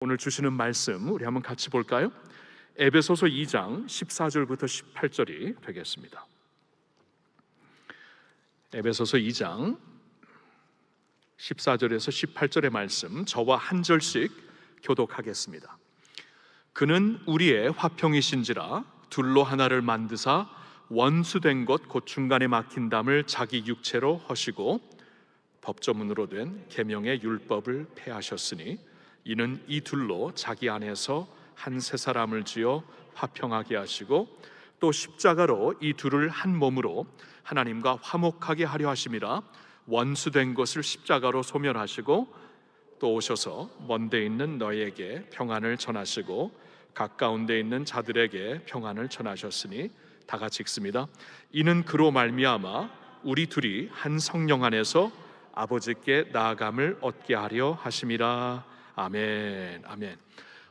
오늘 주시는 말씀 우리 한번 같이 볼까요? 에베소서 2장 14절부터 18절이 되겠습니다. 에베소서 2장 14절에서 18절의 말씀 저와 한 절씩 교독하겠습니다. 그는 우리의 화평이신지라 둘로 하나를 만드사 원수된 것 곧 중간에 막힌 담을 자기 육체로 허시고 법조문으로 된 계명의 율법을 폐하셨으니 이는 이 둘로 자기 안에서 한 세 사람을 지어 화평하게 하시고 또 십자가로 이 둘을 한 몸으로 하나님과 화목하게 하려 하심이라. 원수된 것을 십자가로 소멸하시고 또 오셔서 먼데 있는 너희에게 평안을 전하시고 가까운 데 있는 자들에게 평안을 전하셨으니 다 같이 읽습니다. 이는 그로 말미암아 우리 둘이 한 성령 안에서 아버지께 나아감을 얻게 하려 하심이라. 아멘. 아멘.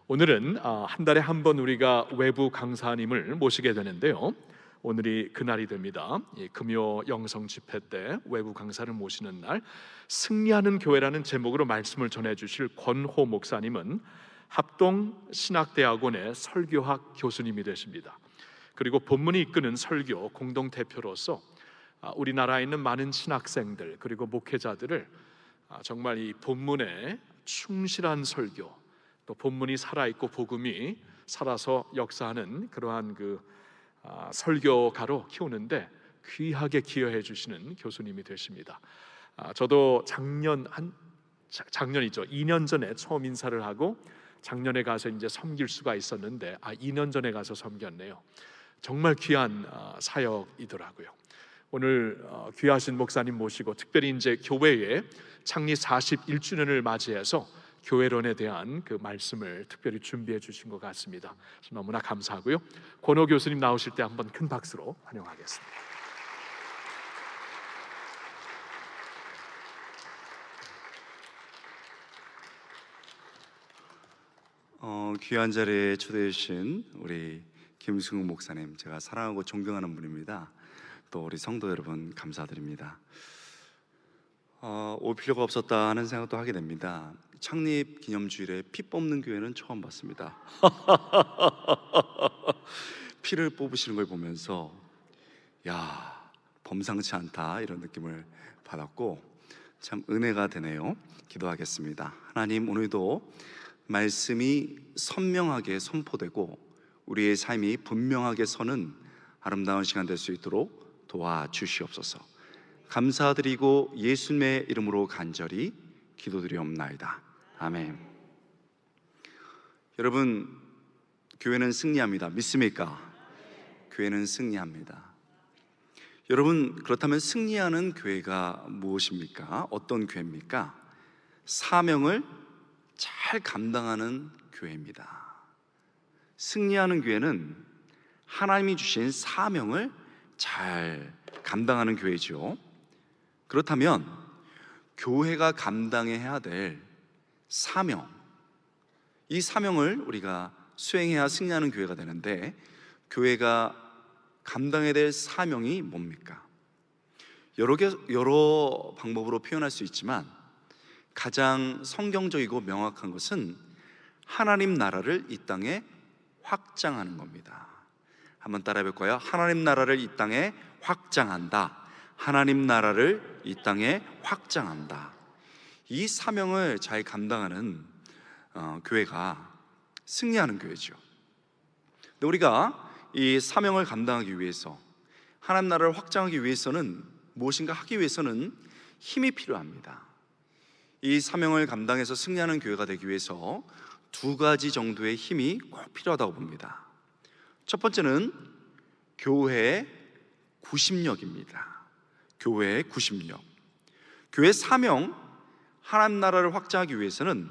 오늘은 한 달에 한 번 우리가 외부 강사님을 모시게 되는데요, 오늘이 그날이 됩니다. 금요 영성 집회 때 외부 강사를 모시는 날, 승리하는 교회라는 제목으로 말씀을 전해주실 권호 목사님은 합동신학대학원의 설교학 교수님이 되십니다. 그리고 본문이 이끄는 설교 공동대표로서 우리나라에 있는 많은 신학생들 그리고 목회자들을 정말 이 본문에 충실한 설교, 또 본문이 살아있고 복음이 살아서 역사하는 그러한 설교가로 키우는데 귀하게 기여해 주시는 교수님이 되십니다. 저도 작년이죠. 2년 전에 처음 인사를 하고 작년에 가서 이제 섬길 수가 있었는데 2년 전에 가서 섬겼네요. 정말 귀한 사역이더라고요. 오늘 귀하신 목사님 모시고 특별히 이제 교회의 창립 41주년을 맞이해서 교회론에 대한 그 말씀을 특별히 준비해 주신 것 같습니다. 너무나 감사하고요. 권호 교수님 나오실 때 한번 큰 박수로 환영하겠습니다. 귀한 자리에 초대해 주신 우리 김승욱 목사님, 제가 사랑하고 존경하는 분입니다. 또 우리 성도 여러분 감사드립니다. 올 필요가 없었다 하는 생각도 하게 됩니다. 창립 기념주일에 피 뽑는 교회는 처음 봤습니다. 피를 뽑으시는 걸 보면서 야, 범상치 않다 이런 느낌을 받았고 참 은혜가 되네요. 기도하겠습니다. 하나님, 오늘도 말씀이 선명하게 선포되고 우리의 삶이 분명하게 서는 아름다운 시간 될 수 있도록 도와주시옵소서. 감사드리고 예수님의 이름으로 간절히 기도드리옵나이다. 아멘. 여러분, 교회는 승리합니다. 믿습니까? 교회는 승리합니다. 여러분, 그렇다면 승리하는 교회가 무엇입니까? 어떤 교회입니까? 사명을 잘 감당하는 교회입니다. 승리하는 교회는 하나님이 주신 사명을 잘 감당하는 교회죠. 그렇다면 교회가 감당해야 될 사명, 이 사명을 우리가 수행해야 승리하는 교회가 되는데, 교회가 감당해야 될 사명이 뭡니까? 여러 방법으로 표현할 수 있지만 가장 성경적이고 명확한 것은 하나님 나라를 이 땅에 확장하는 겁니다. 한번 따라해 볼까요? 하나님 나라를 이 땅에 확장한다. 하나님 나라를 이 땅에 확장한다. 이 사명을 잘 감당하는 교회가 승리하는 교회죠. 근데 우리가 이 사명을 감당하기 위해서, 하나님 나라를 확장하기 위해서는, 무엇인가 하기 위해서는 힘이 필요합니다. 이 사명을 감당해서 승리하는 교회가 되기 위해서 두 가지 정도의 힘이 꼭 필요하다고 봅니다. 첫 번째는 교회의 구심력입니다. 교회의 구심력. 교회 사명, 하나님 나라를 확장하기 위해서는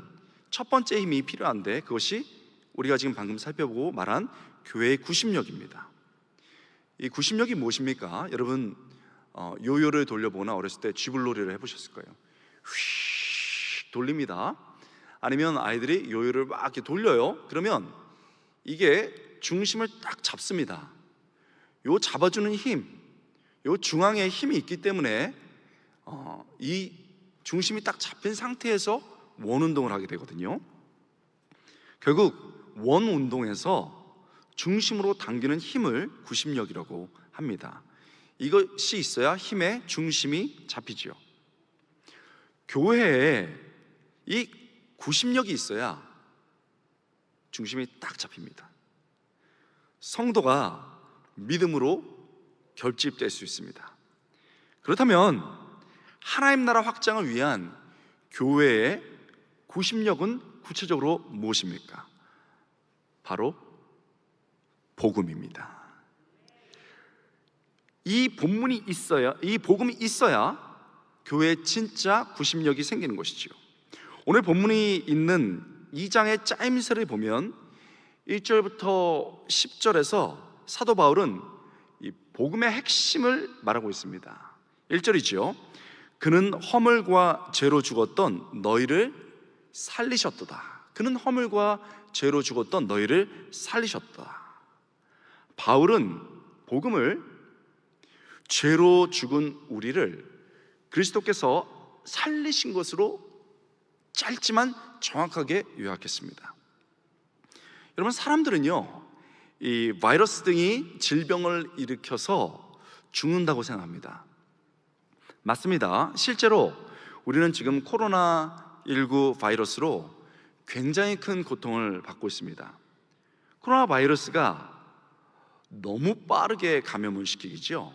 첫 번째 힘이 필요한데, 그것이 우리가 지금 방금 살펴보고 말한 교회의 구심력입니다. 이 구심력이 무엇입니까? 여러분, 요요를 돌려보거나 어렸을 때 쥐불놀이를 해보셨을 거예요. 휘 돌립니다. 아니면 아이들이 요요를 막 이렇게 돌려요. 그러면 이게 중심을 딱 잡습니다. 요 잡아주는 힘, 요 중앙에 힘이 있기 때문에 이 중심이 딱 잡힌 상태에서 원운동을 하게 되거든요. 결국 원 운동에서 중심으로 당기는 힘을 구심력이라고 합니다. 이것이 있어야 힘의 중심이 잡히지요. 교회에 이 구심력이 있어야 중심이 딱 잡힙니다. 성도가 믿음으로 결집될 수 있습니다. 그렇다면 하나님 나라 확장을 위한 교회의 구심력은 구체적으로 무엇입니까? 바로 복음입니다. 이 본문이 있어야, 이 복음이 있어야 교회의 진짜 구심력이 생기는 것이지요. 오늘 본문이 있는 2장의 짜임새를 보면 1절부터 10절에서 사도 바울은 이 복음의 핵심을 말하고 있습니다. 1절이지요. 그는 허물과 죄로 죽었던 너희를 살리셨도다. 그는 허물과 죄로 죽었던 너희를 살리셨다. 바울은 복음을 죄로 죽은 우리를 그리스도께서 살리신 것으로 짧지만 정확하게 요약했습니다. 여러분, 사람들은요, 이 바이러스 등이 질병을 일으켜서 죽는다고 생각합니다. 맞습니다. 실제로 우리는 지금 코로나19 바이러스로 굉장히 큰 고통을 받고 있습니다. 코로나 바이러스가 너무 빠르게 감염을 시키죠.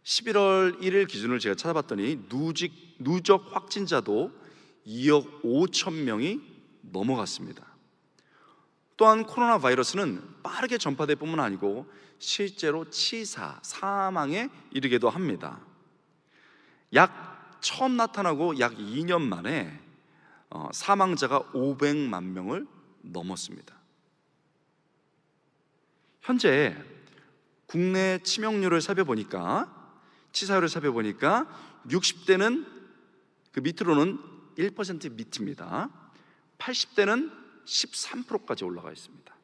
11월 1일 기준을 제가 찾아봤더니 누적 확진자도 2억 5천 명이 넘어갔습니다. 또한 코로나 바이러스는 빠르게 전파될 뿐만 아니고 실제로 치사, 사망에 이르기도 합니다. 처음 나타나고 약 2년 만에 사망자가 500만 명을 넘었습니다. 현재 국내 치명률을 살펴보니까, 치사율을 살펴보니까 60대는 그 밑으로는 1% 밑입니다. 80대는 13%까지 올라가 있습니다.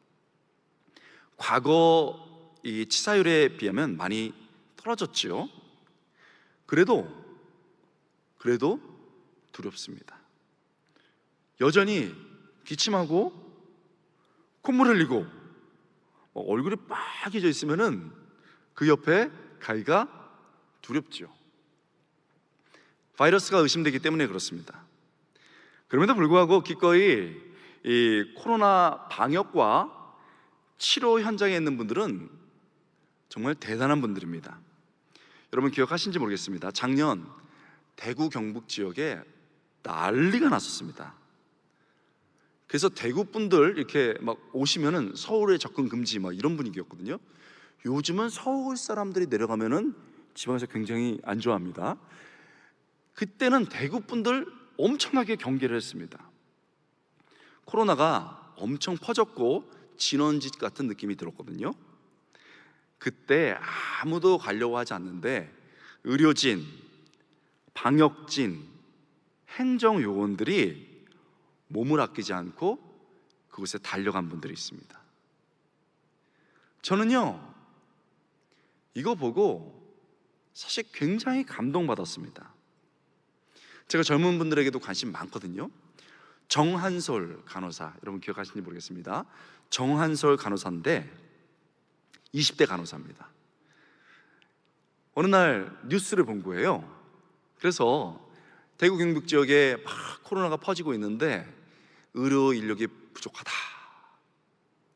과거 이 치사율에 비하면 많이 떨어졌지요. 그래도 두렵습니다. 여전히 기침하고 콧물 흘리고 얼굴이 빨개져 있으면은 그 옆에 가기가 두렵죠. 바이러스가 의심되기 때문에 그렇습니다. 그럼에도 불구하고 기꺼이 이 코로나 방역과 치료 현장에 있는 분들은 정말 대단한 분들입니다. 여러분 기억하신지 모르겠습니다. 작년 대구 경북 지역에 난리가 났었습니다. 그래서 대구 분들 이렇게 막 오시면은 서울에 접근 금지 막 이런 분위기였거든요. 요즘은 서울 사람들이 내려가면은 지방에서 굉장히 안 좋아합니다. 그때는 대구 분들 엄청나게 경계를 했습니다. 코로나가 엄청 퍼졌고 진원지 같은 느낌이 들었거든요. 그때 아무도 가려고 하지 않는데 의료진, 방역진, 행정요원들이 몸을 아끼지 않고 그곳에 달려간 분들이 있습니다. 저는요, 이거 보고 사실 굉장히 감동받았습니다. 제가 젊은 분들에게도 관심 많거든요. 정한솔 간호사, 여러분 기억하시는지 모르겠습니다. 정한솔 간호사인데 20대 간호사입니다. 어느 날 뉴스를 본 거예요. 그래서 대구 경북 지역에 막 코로나가 퍼지고 있는데 의료 인력이 부족하다,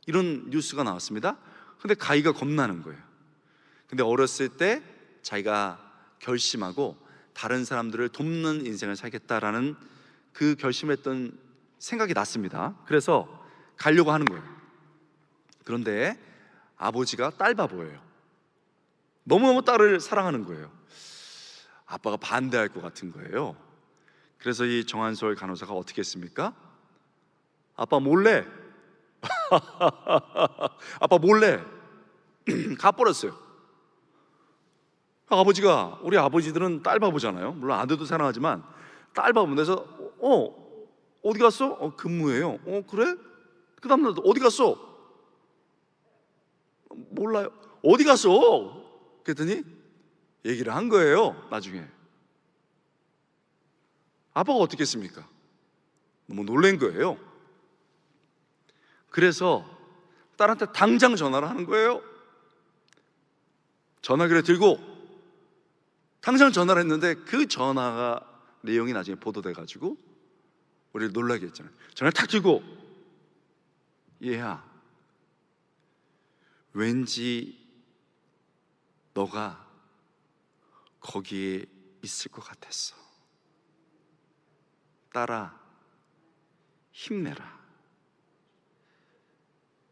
이런 뉴스가 나왔습니다. 근데 가기가 겁나는 거예요. 근데 어렸을 때 자기가 결심하고 다른 사람들을 돕는 인생을 살겠다라는 그 결심했던 생각이 났습니다. 그래서 가려고 하는 거예요. 그런데 아버지가 딸 바보예요. 너무너무 딸을 사랑하는 거예요. 아빠가 반대할 것 같은 거예요. 그래서 이 정한솔 간호사가 어떻게 했습니까? 아빠 몰래 아빠 몰래 가버렸어요. 아버지가, 우리 아버지들은 딸 바보잖아요. 물론 아들도 사랑하지만 딸 바보인데, 그래서 어디 갔어? 근무해요. 그래? 그 다음날 어디 갔어? 몰라요. 어디 갔어? 그랬더니 얘기를 한 거예요. 나중에 아빠가 어떻게 했습니까? 너무 놀란 거예요. 그래서 딸한테 당장 전화를 하는 거예요. 전화기를 들고 당장 전화를 했는데 그 전화가 내용이 나중에 보도돼가지고 우리를 놀라게 했잖아요. 전화를 탁 들고, 얘야, 왠지 너가 거기에 있을 것 같았어. 딸아, 힘내라.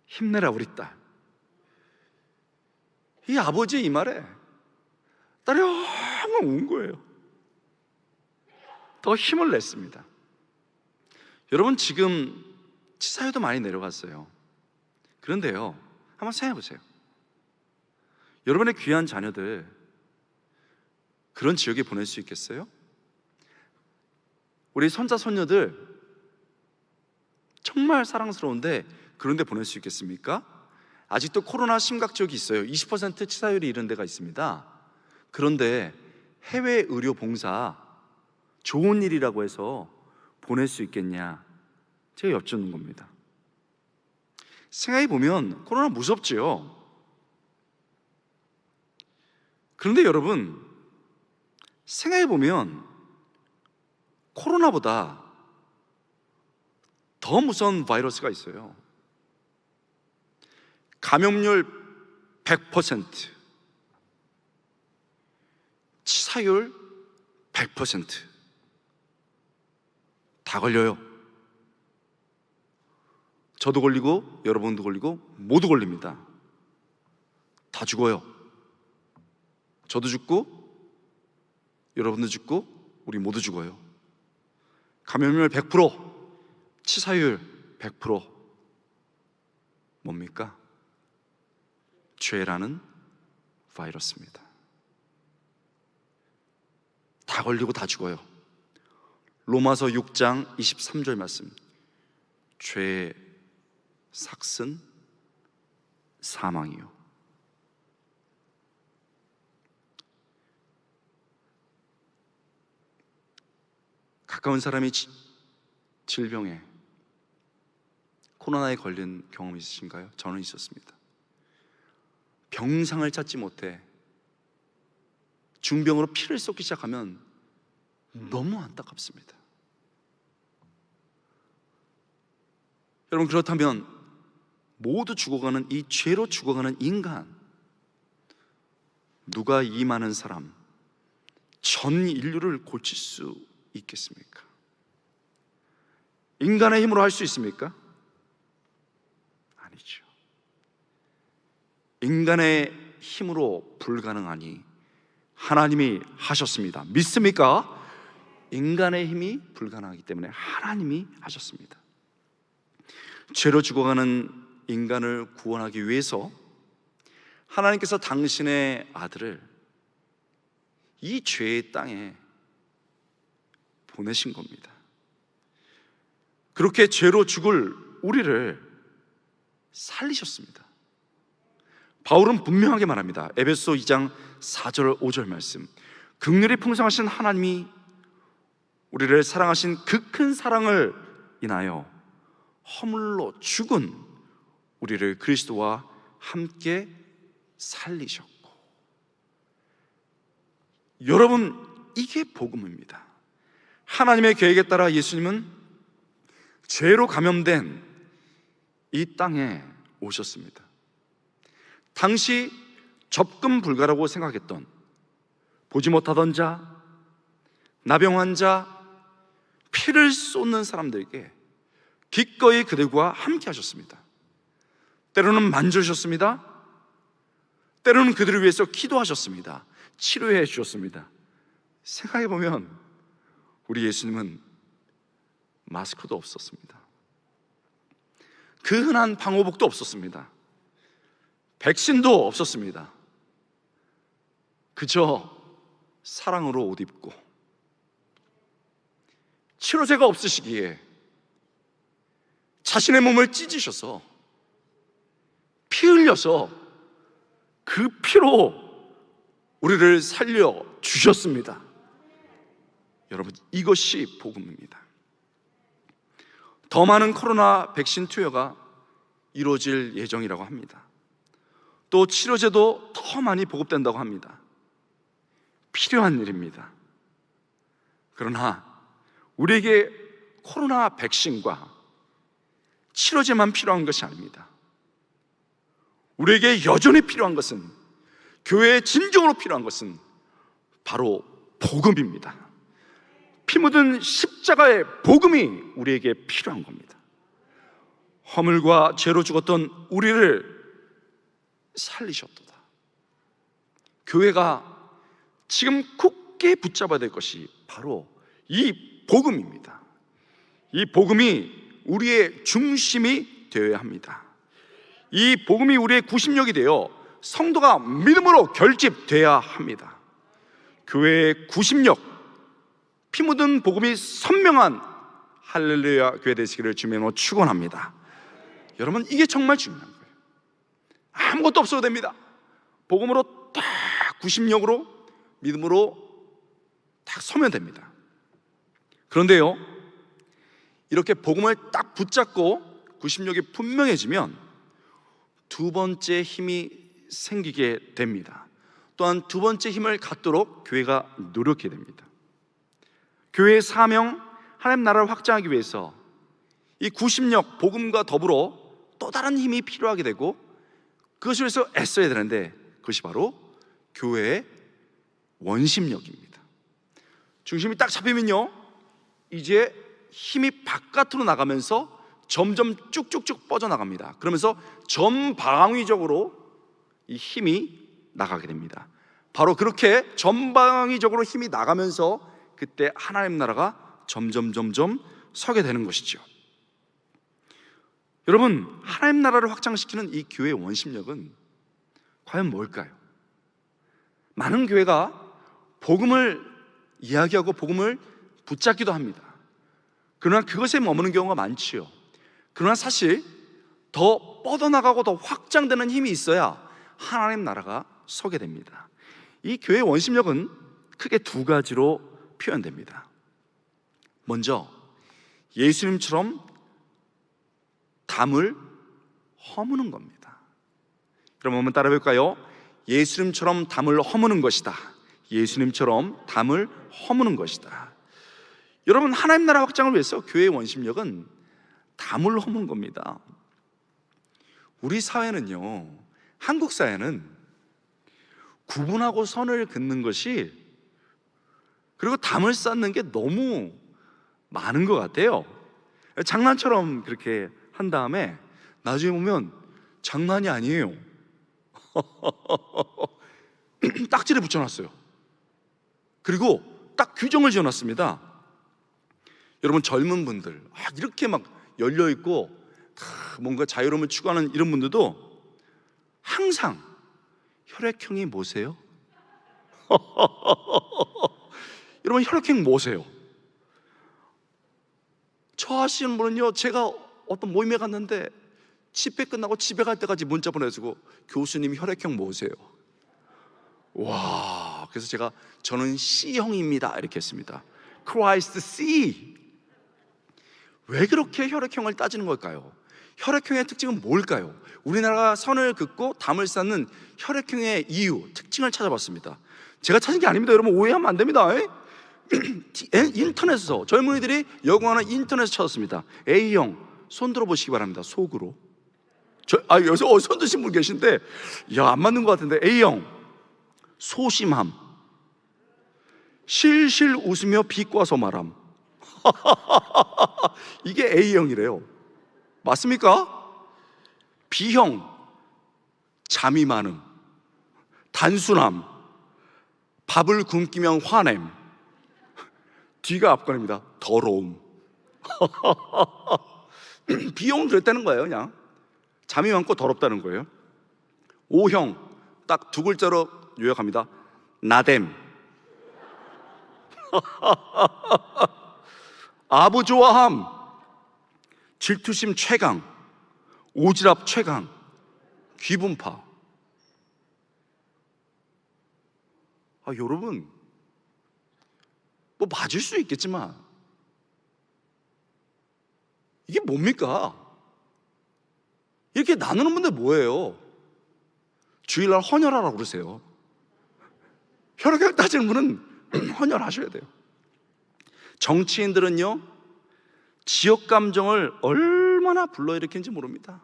힘내라 우리 딸. 이 아버지의 이 말에 딸이 엉엉 운 거예요. 더 힘을 냈습니다. 여러분, 지금 치사율도 많이 내려갔어요. 그런데요, 한번 생각해 보세요. 여러분의 귀한 자녀들 그런 지역에 보낼 수 있겠어요? 우리 손자 손녀들 정말 사랑스러운데 그런 데 보낼 수 있겠습니까? 아직도 코로나 심각 지역이 있어요. 20% 치사율이 이런 데가 있습니다. 그런데 해외 의료 봉사 좋은 일이라고 해서 보낼 수 있겠냐, 제가 여쭙는 겁니다. 생각해 보면 코로나 무섭지요. 그런데 여러분, 생각해 보면 코로나보다 더 무서운 바이러스가 있어요. 감염률 100%, 치사율 100%, 다 걸려요. 저도 걸리고 여러분도 걸리고 모두 걸립니다. 다 죽어요. 저도 죽고 여러분도 죽고 우리 모두 죽어요. 감염률 100%, 치사율 100%. 뭡니까? 죄라는 바이러스입니다. 다 걸리고 다 죽어요. 로마서 6장 23절 말씀, 죄의 삭슨 사망이요. 가까운 사람이 질병에, 코로나에 걸린 경험 있으신가요? 저는 있었습니다. 병상을 찾지 못해 중병으로 피를 쏟기 시작하면 너무 안타깝습니다. 여러분, 그렇다면 모두 죽어가는 이 죄로 죽어가는 인간, 누가 이 많은 사람, 전 인류를 고칠 수 있겠습니까? 인간의 힘으로 할 수 있습니까? 아니죠. 인간의 힘으로 불가능하니 하나님이 하셨습니다. 믿습니까? 인간의 힘이 불가능하기 때문에 하나님이 하셨습니다. 죄로 죽어가는 인간을 구원하기 위해서 하나님께서 당신의 아들을 이 죄의 땅에 보내신 겁니다. 그렇게 죄로 죽을 우리를 살리셨습니다. 바울은 분명하게 말합니다. 에베소 2장 4절 5절 말씀, 긍휼이 풍성하신 하나님이 우리를 사랑하신 그 큰 사랑을 인하여 허물로 죽은 우리를 그리스도와 함께 살리셨고. 여러분, 이게 복음입니다. 하나님의 계획에 따라 예수님은 죄로 감염된 이 땅에 오셨습니다. 당시 접근 불가라고 생각했던, 보지 못하던 자, 나병 환자, 피를 쏟는 사람들에게 기꺼이 그들과 함께 하셨습니다. 때로는 만져주셨습니다. 때로는 그들을 위해서 기도하셨습니다. 치료해 주셨습니다. 생각해보면 우리 예수님은 마스크도 없었습니다. 그 흔한 방호복도 없었습니다. 백신도 없었습니다. 그저 사랑으로 옷 입고, 치료제가 없으시기에 자신의 몸을 찢으셔서 피 흘려서 그 피로 우리를 살려 주셨습니다. 여러분, 이것이 복음입니다. 더 많은 코로나 백신 투여가 이루어질 예정이라고 합니다. 또 치료제도 더 많이 보급된다고 합니다. 필요한 일입니다. 그러나 우리에게 코로나 백신과 치료제만 필요한 것이 아닙니다. 우리에게 여전히 필요한 것은, 교회에 진정으로 필요한 것은 바로 복음입니다. 피 묻은 십자가의 복음이 우리에게 필요한 겁니다. 허물과 죄로 죽었던 우리를 살리셨도다. 교회가 지금 굳게 붙잡아야 될 것이 바로 이 복음입니다. 이 복음이 우리의 중심이 되어야 합니다. 이 복음이 우리의 구심력이 되어 성도가 믿음으로 결집되어야 합니다. 교회의 구심력, 피 묻은 복음이 선명한 할렐루야 교회 되시기를 주님으로 축원합니다. 여러분, 이게 정말 중요한 거예요. 아무것도 없어도 됩니다. 복음으로 딱 구심력으로, 믿음으로 딱 서면 됩니다. 그런데요, 이렇게 복음을 딱 붙잡고 구심력이 분명해지면 두 번째 힘이 생기게 됩니다. 또한 두 번째 힘을 갖도록 교회가 노력해야 됩니다. 교회의 사명, 하나님 나라를 확장하기 위해서 이 구심력, 복음과 더불어 또 다른 힘이 필요하게 되고, 그것을 위해서 애써야 되는데, 그것이 바로 교회의 원심력입니다. 중심이 딱 잡히면요, 이제 힘이 바깥으로 나가면서 점점 쭉쭉쭉 뻗어나갑니다. 그러면서 전방위적으로 이 힘이 나가게 됩니다. 바로 그렇게 전방위적으로 힘이 나가면서 그때 하나님 나라가 점점 서게 되는 것이죠. 여러분, 하나님 나라를 확장시키는 이 교회의 원심력은 과연 뭘까요? 많은 교회가 복음을 이야기하고 복음을 붙잡기도 합니다. 그러나 그것에 머무는 경우가 많지요. 그러나 사실 더 뻗어나가고 더 확장되는 힘이 있어야 하나님 나라가 서게 됩니다. 이 교회의 원심력은 크게 두 가지로 표현됩니다. 먼저, 예수님처럼 담을 허무는 겁니다. 그럼 한번 따라 볼까요? 예수님처럼 담을 허무는 것이다. 예수님처럼 담을 허무는 것이다. 여러분, 하나님 나라 확장을 위해서 교회의 원심력은 담을 허무는 겁니다. 우리 사회는요, 한국 사회는 구분하고 선을 긋는 것이, 그리고 담을 쌓는 게 너무 많은 것 같아요. 장난처럼 그렇게 한 다음에 나중에 보면 장난이 아니에요. 딱지를 붙여놨어요. 그리고 딱 규정을 지어놨습니다. 여러분, 젊은 분들, 이렇게 막 열려있고 뭔가 자유로움을 추구하는 이런 분들도 항상 혈액형이 뭐세요? 여러분, 혈액형 뭐세요? 저 하시는 분은요, 제가 어떤 모임에 갔는데 집회 끝나고 집에 갈 때까지 문자 보내주고, 교수님 혈액형 뭐세요? 와, 그래서 저는 C형입니다 이렇게 했습니다. 크라이스트 C. 왜 그렇게 혈액형을 따지는 걸까요? 혈액형의 특징은 뭘까요? 우리나라가 선을 긋고 담을 쌓는 혈액형의 이유, 특징을 찾아봤습니다. 제가 찾은 게 아닙니다. 여러분, 오해하면 안 됩니다. 인터넷에서, 젊은이들이 열광하는 인터넷에서 찾았습니다. A형, 손 들어보시기 바랍니다. 속으로. 여기서 손 드신 분 계신데, 안 맞는 것 같은데. A형, 소심함, 실실 웃으며 비꼬아서 말함. 이게 A형이래요. 맞습니까? B형, 잠이 많음, 단순함, 밥을 굶기면 화냄. 뒤가 앞권입니다. 더러움. B형은 그랬다는 거예요. 그냥 잠이 많고 더럽다는 거예요. O형, 딱 두 글자로 요약합니다. 나댐. 아부조화함, 질투심 최강, 오지랖 최강, 귀분파. 여러분, 뭐 맞을 수 있겠지만 이게 뭡니까? 이렇게 나누는 분들 뭐예요? 주일날 헌혈하라고 그러세요. 혈액 따지는 분은 헌혈하셔야 돼요. 정치인들은요, 지역 감정을 얼마나 불러일으키는지 모릅니다.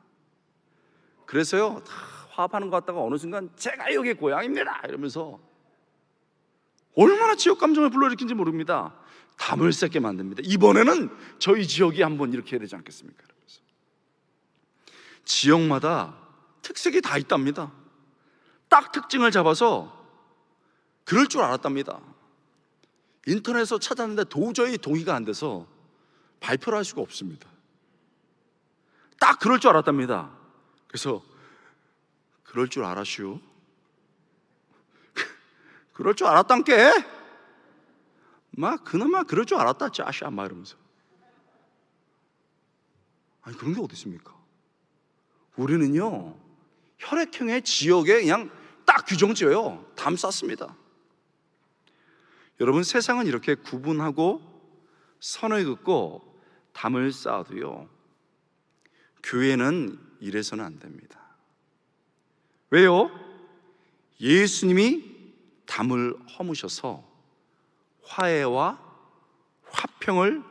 그래서요, 다 화합하는 것 같다가 어느 순간 제가 여기 고향입니다 이러면서 얼마나 지역 감정을 불러일으키는지 모릅니다. 담을 쌓게 만듭니다. 이번에는 저희 지역이 한번 이렇게 해야 되지 않겠습니까? 그러면서. 지역마다 특색이 다 있답니다. 딱 특징을 잡아서 그럴 줄 알았답니다. 인터넷에서 찾았는데 도저히 동의가 안 돼서 발표를 할 수가 없습니다. 딱 그럴 줄 알았답니다. 그래서 그럴 줄 알았슈. 그럴 줄 알았단께. 막 그나마 그럴 줄 알았다 짜샤 막 이러면서. 아니 그런 게 어디 있습니까? 우리는요 혈액형의 지역에 그냥 딱 규정 지어요. 담 쌓습니다. 여러분, 세상은 이렇게 구분하고 선을 긋고 담을 쌓아도요, 교회는 이래서는 안 됩니다. 왜요? 예수님이 담을 허무셔서 화해와 화평을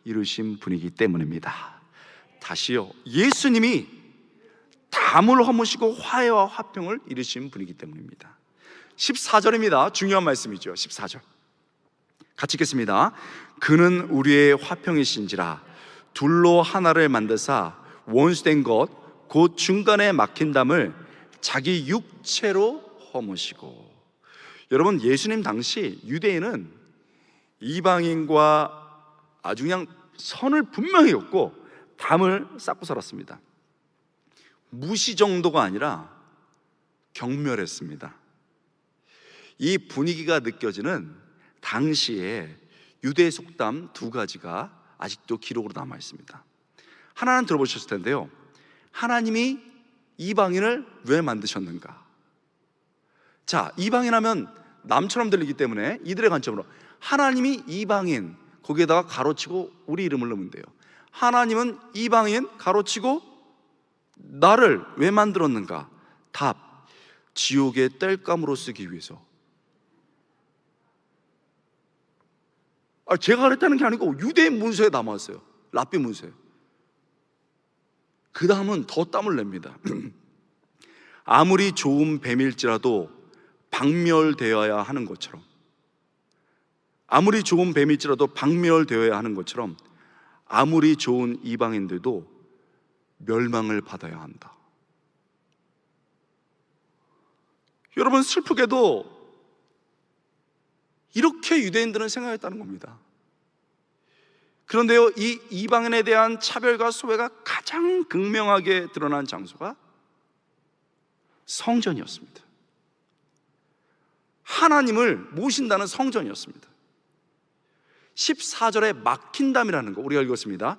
이루신 분이기 때문입니다. 다시요, 예수님이 담을 허무시고 화해와 화평을 이루신 분이기 때문입니다. 14절입니다. 중요한 말씀이죠. 14절 같이 읽겠습니다. 그는 우리의 화평이신지라 둘로 하나를 만드사 원수된 것 곧 중간에 막힌 담을 자기 육체로 허무시고. 여러분, 예수님 당시 유대인은 이방인과 아주 그냥 선을 분명히 긋고 담을 쌓고 살았습니다. 무시 정도가 아니라 경멸했습니다. 이 분위기가 느껴지는 당시에 유대 속담 두 가지가 아직도 기록으로 남아 있습니다. 하나는 들어보셨을 텐데요, 하나님이 이방인을 왜 만드셨는가? 자, 이방인 하면 남처럼 들리기 때문에 이들의 관점으로 하나님이 이방인, 거기에다가 가로치고 우리 이름을 넣으면 돼요. 하나님은 이방인 가로치고 나를 왜 만들었는가? 답, 지옥의 땔감으로 쓰기 위해서. 제가 그랬다는 게 아니고 유대인 문서에 남았어요. 랍비 문서에. 그 다음은 더 땀을 냅니다. 아무리 좋은 뱀일지라도 박멸되어야 하는 것처럼, 아무리 좋은 뱀일지라도 박멸되어야 하는 것처럼 아무리 좋은 이방인들도 멸망을 받아야 한다. 여러분, 슬프게도 이렇게 유대인들은 생각했다는 겁니다. 그런데요, 이 이방인에 대한 차별과 소외가 가장 극명하게 드러난 장소가 성전이었습니다. 하나님을 모신다는 성전이었습니다. 14절에 막힌 담이라는 거 우리가 읽었습니다.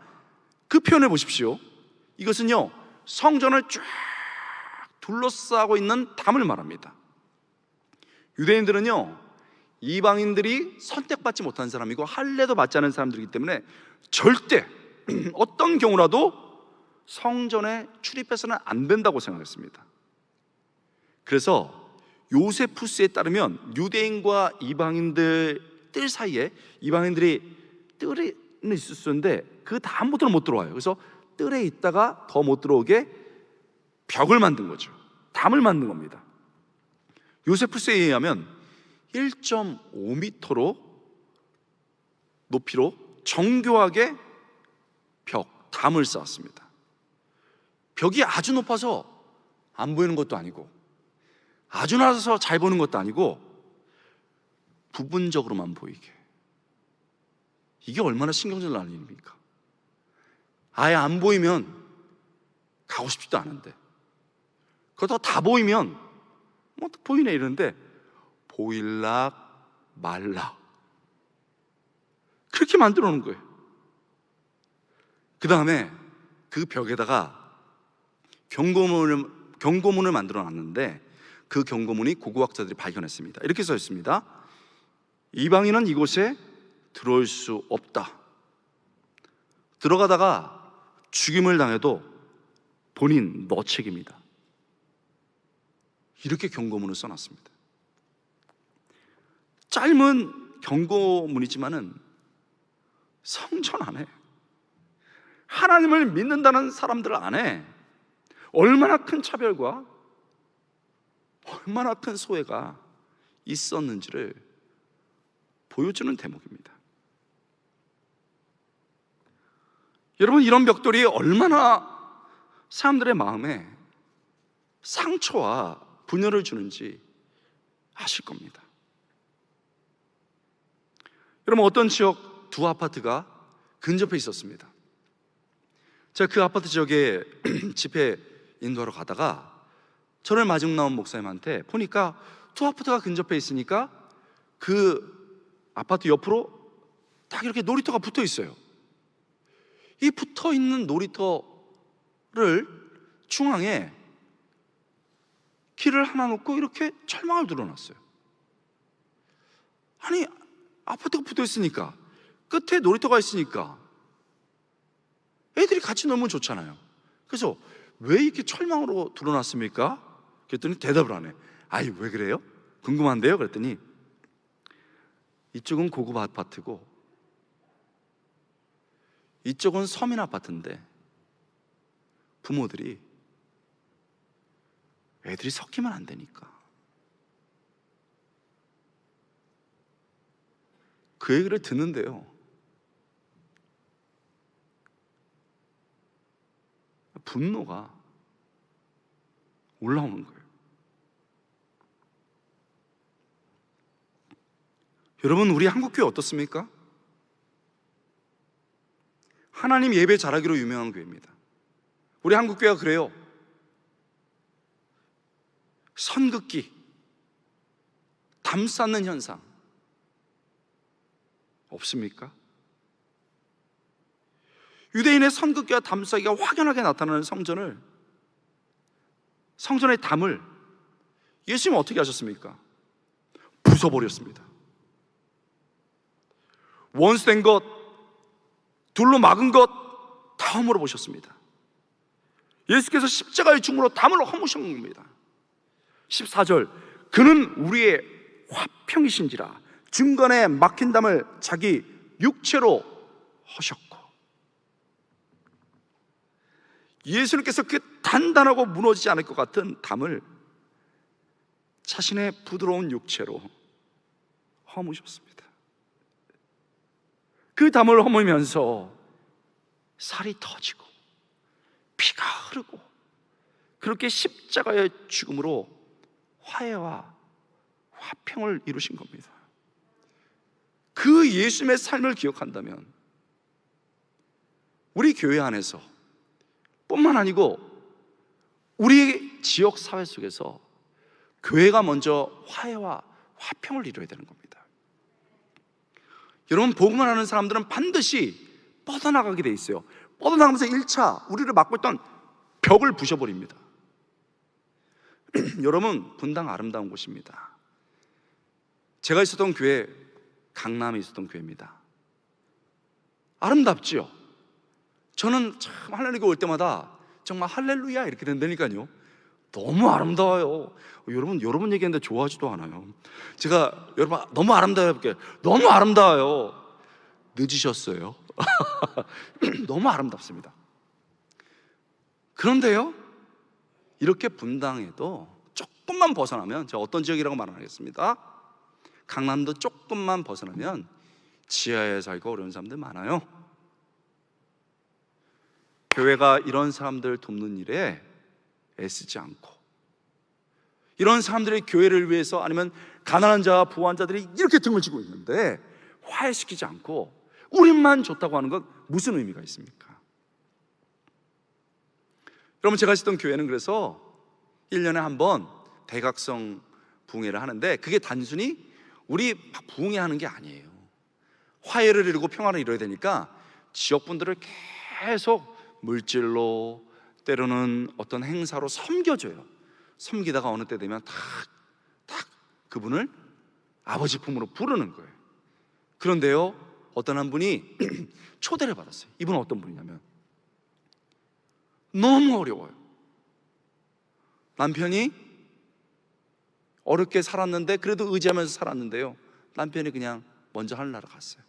그 표현을 보십시오. 이것은요, 성전을 쫙 둘러싸고 있는 담을 말합니다. 유대인들은요, 이방인들이 선택받지 못한 사람이고 할례도 받지 않은 사람들이기 때문에 절대 어떤 경우라도 성전에 출입해서는 안 된다고 생각했습니다. 그래서 요세푸스에 따르면 유대인과 이방인들 뜰 사이에 이방인들이 뜰에 있었는데 그 다음부터는 못 들어와요. 그래서 뜰에 있다가 더 못 들어오게 벽을 만든 거죠. 담을 만든 겁니다. 요세푸스에 의하면 1.5m로 높이로 정교하게 담을 쌓았습니다. 벽이 아주 높아서 안 보이는 것도 아니고 아주 낮아서 잘 보는 것도 아니고 부분적으로만 보이게. 이게 얼마나 신경질 나는 일입니까? 아예 안 보이면 가고 싶지도 않은데, 그러다가 다 보이면 뭐 보이네 이러는데 보일락 말락 그렇게 만들어 놓은 거예요. 그 다음에 그 벽에다가 경고문을 만들어 놨는데 그 경고문이 고고학자들이 발견했습니다. 이렇게 써 있습니다. 이방인은 이곳에 들어올 수 없다. 들어가다가 죽임을 당해도 본인 너 책임이다. 이렇게 경고문을 써놨습니다. 짧은 경고문이지만은 성전 안에, 하나님을 믿는다는 사람들 안에 얼마나 큰 차별과 얼마나 큰 소외가 있었는지를 보여주는 대목입니다. 여러분, 이런 벽돌이 얼마나 사람들의 마음에 상처와 분열을 주는지 아실 겁니다. 여러분, 어떤 지역 두 아파트가 근접해 있었습니다. 제가 그 아파트 지역에 집회 인도하러 가다가 저를 마중 나온 목사님한테 보니까 두 아파트가 근접해 있으니까 그 아파트 옆으로 딱 이렇게 놀이터가 붙어 있어요. 이 붙어 있는 놀이터를 중앙에 길을 하나 놓고 이렇게 철망을 둘러놨어요. 아니, 아파트가 붙어 있으니까, 끝에 놀이터가 있으니까 애들이 같이 놀면 좋잖아요. 그래서 왜 이렇게 철망으로 둘러놨습니까? 그랬더니 대답을 안 해. 아이, 왜 그래요? 궁금한데요? 그랬더니 이쪽은 고급 아파트고 이쪽은 서민 아파트인데 부모들이 애들이 섞이면 안 되니까. 그 얘기를 듣는데요, 분노가 올라오는 거예요. 여러분, 우리 한국교회 어떻습니까? 하나님 예배 잘하기로 유명한 교회입니다. 우리 한국교회가 그래요. 선긋기, 담 쌓는 현상 없습니까? 유대인의 선긋기와 담 쌓기가 확연하게 나타나는 성전의 담을 예수님은 어떻게 하셨습니까? 부숴버렸습니다. 원수된 것, 둘로 막은 것 다 허물어 보셨습니다. 예수께서 십자가의 죽음으로 담을 허무신 겁니다. 14절, 그는 우리의 화평이신지라 중간에 막힌 담을 자기 육체로 허셨고. 예수님께서 그 단단하고 무너지지 않을 것 같은 담을 자신의 부드러운 육체로 허무셨습니다. 그 담을 허물면서 살이 터지고 피가 흐르고 그렇게 십자가의 죽음으로 화해와 화평을 이루신 겁니다. 그 예수님의 삶을 기억한다면 우리 교회 안에서 뿐만 아니고 우리 지역 사회 속에서 교회가 먼저 화해와 화평을 이루어야 되는 겁니다. 여러분, 복음을 하는 사람들은 반드시 뻗어나가게 돼 있어요. 뻗어나가면서 1차 우리를 막고 있던 벽을 부셔버립니다. 여러분, 분당 아름다운 곳입니다. 제가 있었던 교회, 강남에 있었던 교회입니다. 아름답지요? 저는 참 하나님께 올 때마다 정말 할렐루야 이렇게 된다니까요. 너무 아름다워요. 여러분 얘기했는데 좋아하지도 않아요. 제가 여러분 너무 아름다워요 해볼게요. 너무 아름다워요. 늦으셨어요. 너무 아름답습니다. 그런데요, 이렇게 분당에도 조금만 벗어나면, 제가 어떤 지역이라고 말 안 하겠습니다. 강남도 조금만 벗어나면 지하에 살고 어려운 사람들 많아요. 교회가 이런 사람들 돕는 일에 애쓰지 않고, 이런 사람들이 교회를 위해서, 아니면 가난한 자와 부한 자들이 이렇게 등을 지고 있는데 화해시키지 않고 우리만 좋다고 하는 건 무슨 의미가 있습니까? 여러분, 제가 있었던 교회는 그래서 1년에 한 번 대각성 부흥회를 하는데, 그게 단순히 우리 부흥회하는 게 아니에요. 화해를 이루고 평화를 이루어야 되니까 지역분들을 계속 물질로, 때로는 어떤 행사로 섬겨줘요. 섬기다가 어느 때 되면 탁 그분을 아버지 품으로 부르는 거예요. 그런데요, 어떤 한 분이 초대를 받았어요. 이분은 어떤 분이냐면 너무 어려워요. 남편이 어렵게 살았는데 그래도 의지하면서 살았는데요, 남편이 그냥 먼저 하늘나라 갔어요.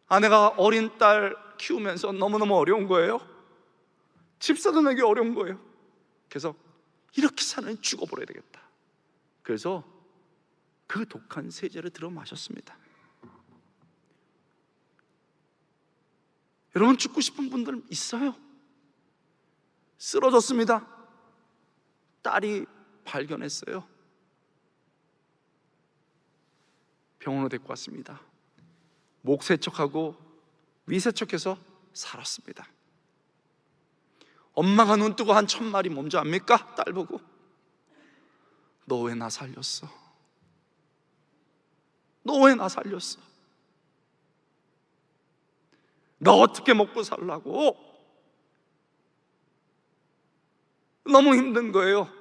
아내가 어린 딸 키우면서 너무너무 어려운 거예요. 집사도 내기 어려운 거예요. 그래서 이렇게 사는 죽어버려야 되겠다. 그래서 그 독한 세제를 들어 마셨습니다. 여러분, 죽고 싶은 분들 있어요. 쓰러졌습니다. 딸이 발견했어요. 병원으로 데리고 왔습니다. 목 세척하고 위 세척해서 살았습니다. 엄마가 눈 뜨고 한 첫말이 뭔지 압니까? 딸 보고, 너 왜 나 살렸어? 너 왜 나 살렸어? 나 어떻게 먹고 살라고? 너무 힘든 거예요.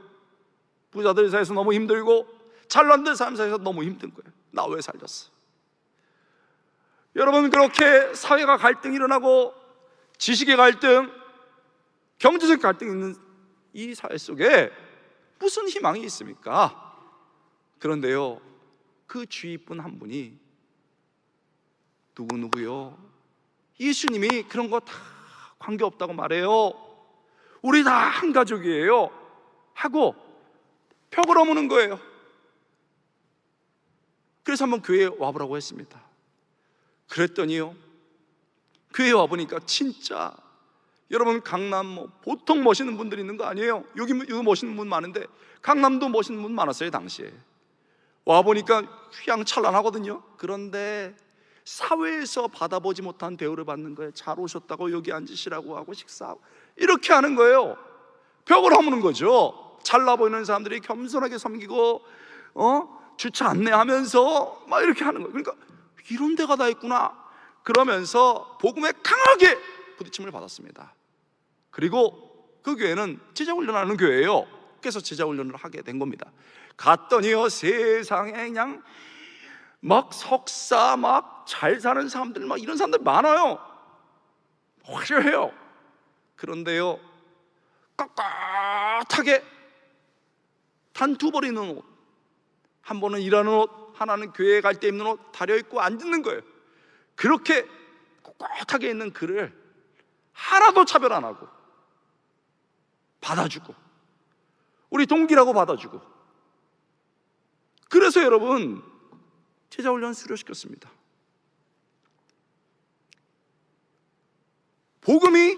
부자들 사이에서 너무 힘들고 잘난들 사람 사이에서 너무 힘든 거예요. 나 왜 살렸어? 여러분, 그렇게 사회가 갈등이 일어나고 지식의 갈등, 경제적 갈등이 있는 이 사회 속에 무슨 희망이 있습니까? 그런데요, 그 주위분 한 분이 누구요? 예수님이 그런 거 다 관계없다고 말해요. 우리 다 한 가족이에요 하고 벽을 허무는 거예요. 그래서 한번 교회에 와보라고 했습니다. 그랬더니요, 교회에 와보니까 진짜, 여러분, 강남 뭐 보통 멋있는 분들이 있는 거 아니에요. 여기 멋있는 분 많은데 강남도 멋있는 분 많았어요. 당시에 와보니까 휘황찬란하거든요. 그런데 사회에서 받아보지 못한 대우를 받는 거예요. 잘 오셨다고 여기 앉으시라고 하고 식사하고 이렇게 하는 거예요. 벽을 허무는 거죠. 잘나 보이는 사람들이 겸손하게 섬기고 주차 안내하면서 막 이렇게 하는 거예요. 그러니까 이런 데가 다 있구나 그러면서 복음에 강하게 부딪힘을 받았습니다. 그리고 그 교회는 제자훈련하는 교회예요. 그래서 제자훈련을 하게 된 겁니다. 갔더니요, 세상에 그냥 막 석사 막 잘 사는 사람들, 막 이런 사람들 많아요. 화려해요. 그런데요, 빳빳하게 단 두 벌 입는 옷, 한 번은 일하는 옷, 하나는 교회에 갈 때 입는 옷 다려입고 앉는 거예요. 그렇게 꼿꼿하게 있는 그를 하나도 차별 안 하고 받아주고, 우리 동기라고 받아주고. 그래서 여러분, 제자훈련 수료시켰습니다. 복음이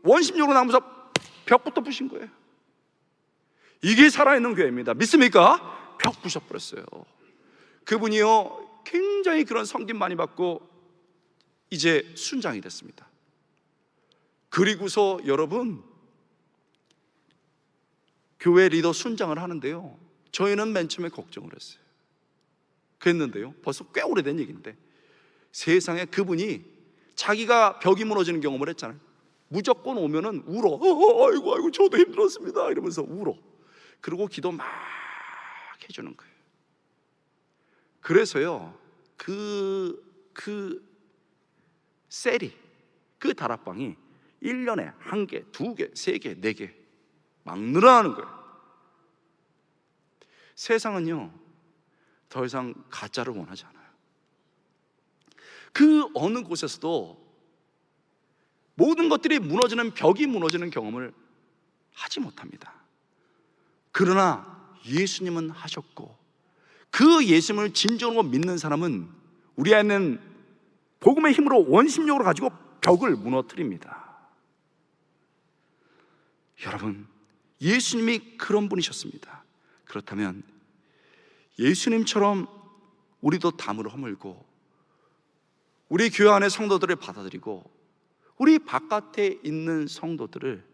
원심력으로 나오면서 벽부터 부신 거예요. 이게 살아있는 교회입니다. 믿습니까? 벽 부셔버렸어요. 그분이요, 굉장히 그런 섬김 많이 받고 이제 순장이 됐습니다. 그리고서 여러분, 교회 리더 순장을 하는데요, 저희는 맨 처음에 걱정을 했어요. 그랬는데요, 벌써 꽤 오래된 얘기인데, 세상에 그분이 자기가 벽이 무너지는 경험을 했잖아요. 무조건 오면은 울어. 아이고 저도 힘들었습니다 이러면서 울어. 그리고 기도 막 해주는 거예요. 그래서요, 그 셀이, 그 다락방이 1년에 1개, 2개, 3개, 4개 막 늘어나는 거예요. 세상은요, 더 이상 가짜를 원하지 않아요. 그 어느 곳에서도 모든 것들이 무너지는, 벽이 무너지는 경험을 하지 못합니다. 그러나 예수님은 하셨고, 그 예수님을 진정으로 믿는 사람은 우리 안에는 복음의 힘으로 원심력으로 가지고 벽을 무너뜨립니다. 여러분, 예수님이 그런 분이셨습니다. 그렇다면 예수님처럼 우리도 담을 허물고 우리 교회 안의 성도들을 받아들이고 우리 바깥에 있는 성도들을,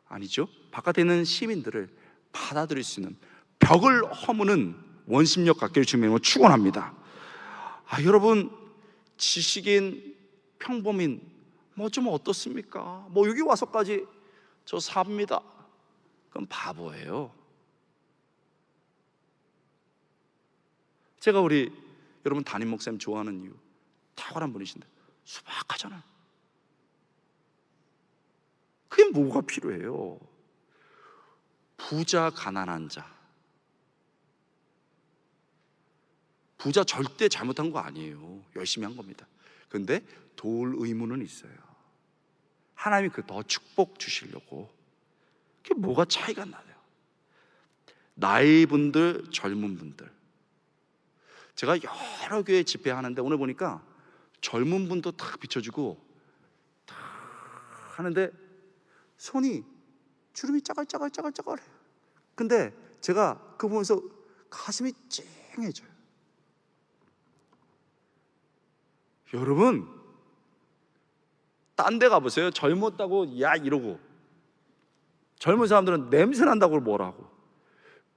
아니죠, 바깥에 있는 시민들을 받아들일 수 있는 벽을 허무는 원심력 갖기를 주님으로 축원합니다. 여러분, 지식인, 평범인 뭐 좀 어떻습니까? 뭐 여기 와서까지 저 삽니다. 그럼 바보예요. 제가 우리 여러분 담임 목사님 좋아하는 이유, 탁월한 분이신데 부자 가난한 자, 부자 절대 잘못한 거 아니에요. 열심히 한 겁니다. 그런데 도울 의무는 있어요. 하나님이 그 더 축복 주시려고. 그게 뭐가 차이가 나요? 나이 분들, 젊은 분들. 제가 여러 교회 집회하는데 오늘 보니까 젊은 분도 딱 비춰주고 딱 하는데 손이 주름이 짜글짜글짜글짜글해요. 근데 제가 그거 보면서 가슴이 찡해져요. 여러분, 딴 데 가보세요. 젊었다고 야 이러고, 젊은 사람들은 냄새 난다고 뭐라고.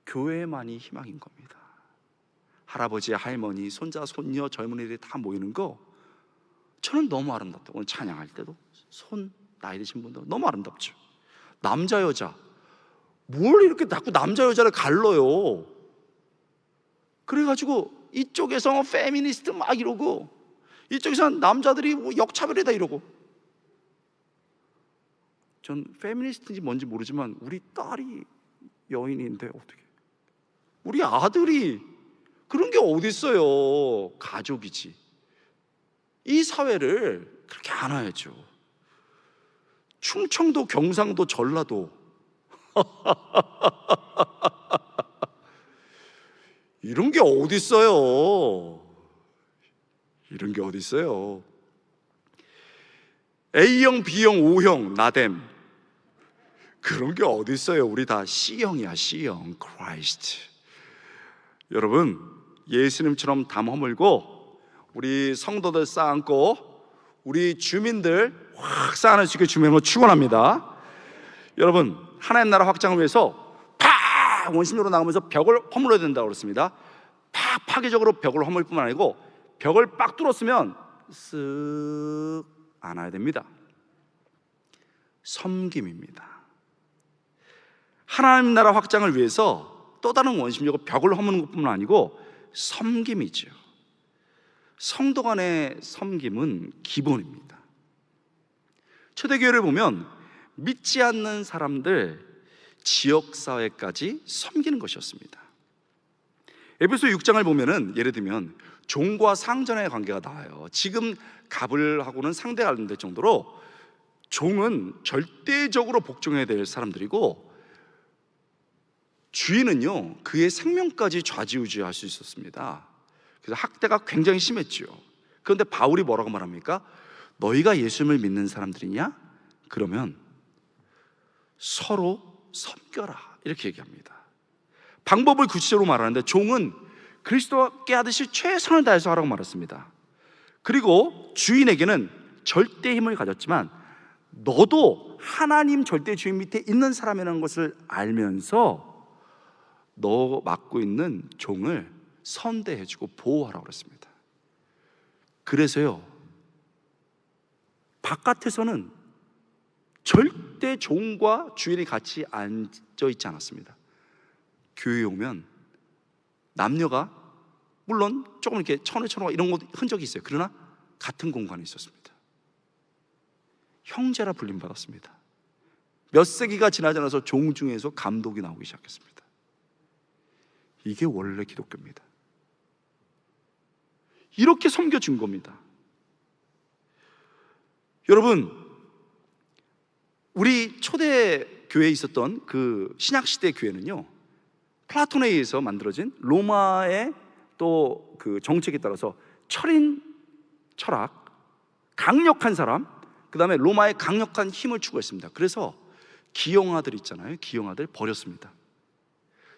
교회만이 희망인 겁니다. 할아버지, 할머니, 손자, 손녀, 젊은이들이 다 모이는 거 저는 너무 아름답다. 오늘 찬양할 때도 나이 드신 분들 너무 아름답죠. 남자 여자 뭘 이렇게 자꾸 남자 여자를 갈라요. 그래가지고 이쪽에서 페미니스트 막 이러고 이쪽에서 남자들이 뭐 역차별이다 이러고. 전 페미니스트인지 뭔지 모르지만 우리 딸이 여인인데 어떻게, 우리 아들이 그런 게 어디 있어요. 가족이지. 이 사회를 그렇게 안아야죠. 충청도, 경상도, 전라도 이런 게 어디 있어요. 이런 게 어디 있어요. A형, B형, O형, 나댐 그런 게 어디 있어요. 우리 다 C형이야. C형, 크라이스트. 여러분, 예수님처럼 담 허물고 우리 성도들 쌓고 우리 주민들 확 쌓아낼 수 있게 주님으로 축원합니다. 여러분, 하나님 나라 확장을 위해서 팍 원심력으로 나가면서 벽을 허물어야 된다고 그랬습니다. 팍 파괴적으로 벽을 허물 뿐만 아니고 벽을 빡 뚫었으면 쓱 안아야 됩니다. 섬김입니다. 하나님 나라 확장을 위해서 또 다른 원심력으로 벽을 허무는 것뿐만 아니고 섬김이죠. 성도 간의 섬김은 기본입니다. 초대교회를 보면 믿지 않는 사람들, 지역사회까지 섬기는 것이었습니다. 에베소 6장을 보면은 예를 들면 종과 상전의 관계가 나와요. 지금 갑을 하고는 상대가 안 될 정도로 종은 절대적으로 복종해야 될 사람들이고 주인은요 그의 생명까지 좌지우지할 수 있었습니다. 그래서 학대가 굉장히 심했죠. 그런데 바울이 뭐라고 말합니까? 너희가 예수님을 믿는 사람들이냐? 그러면 서로 섬겨라 이렇게 얘기합니다. 방법을 구체적으로 말하는데 종은 그리스도께 하듯이 최선을 다해서 하라고 말했습니다. 그리고 주인에게는 절대 힘을 가졌지만 너도 하나님 절대 주인 밑에 있는 사람이라는 것을 알면서 너 맡고 있는 종을 선대해주고 보호하라고 그랬습니다. 그래서요 바깥에서는 절대 종과 주인이 같이 앉아 있지 않았습니다. 교회에 오면 남녀가 물론 조금 이렇게 천을 이런 것 흔적이 있어요. 그러나 같은 공간에 있었습니다. 형제라 불림 받았습니다. 몇 세기가 지나지 않아서 종 중에서 감독이 나오기 시작했습니다. 이게 원래 기독교입니다. 이렇게 섬겨준 겁니다. 여러분, 우리 초대 교회에 있었던 그 신약시대 교회는요 플라톤에 의해서 만들어진 로마의 또 그 정책에 따라서 철인 철학, 강력한 사람, 그 다음에 로마의 강력한 힘을 추구했습니다. 그래서 기영아들 있잖아요. 기영아들 버렸습니다.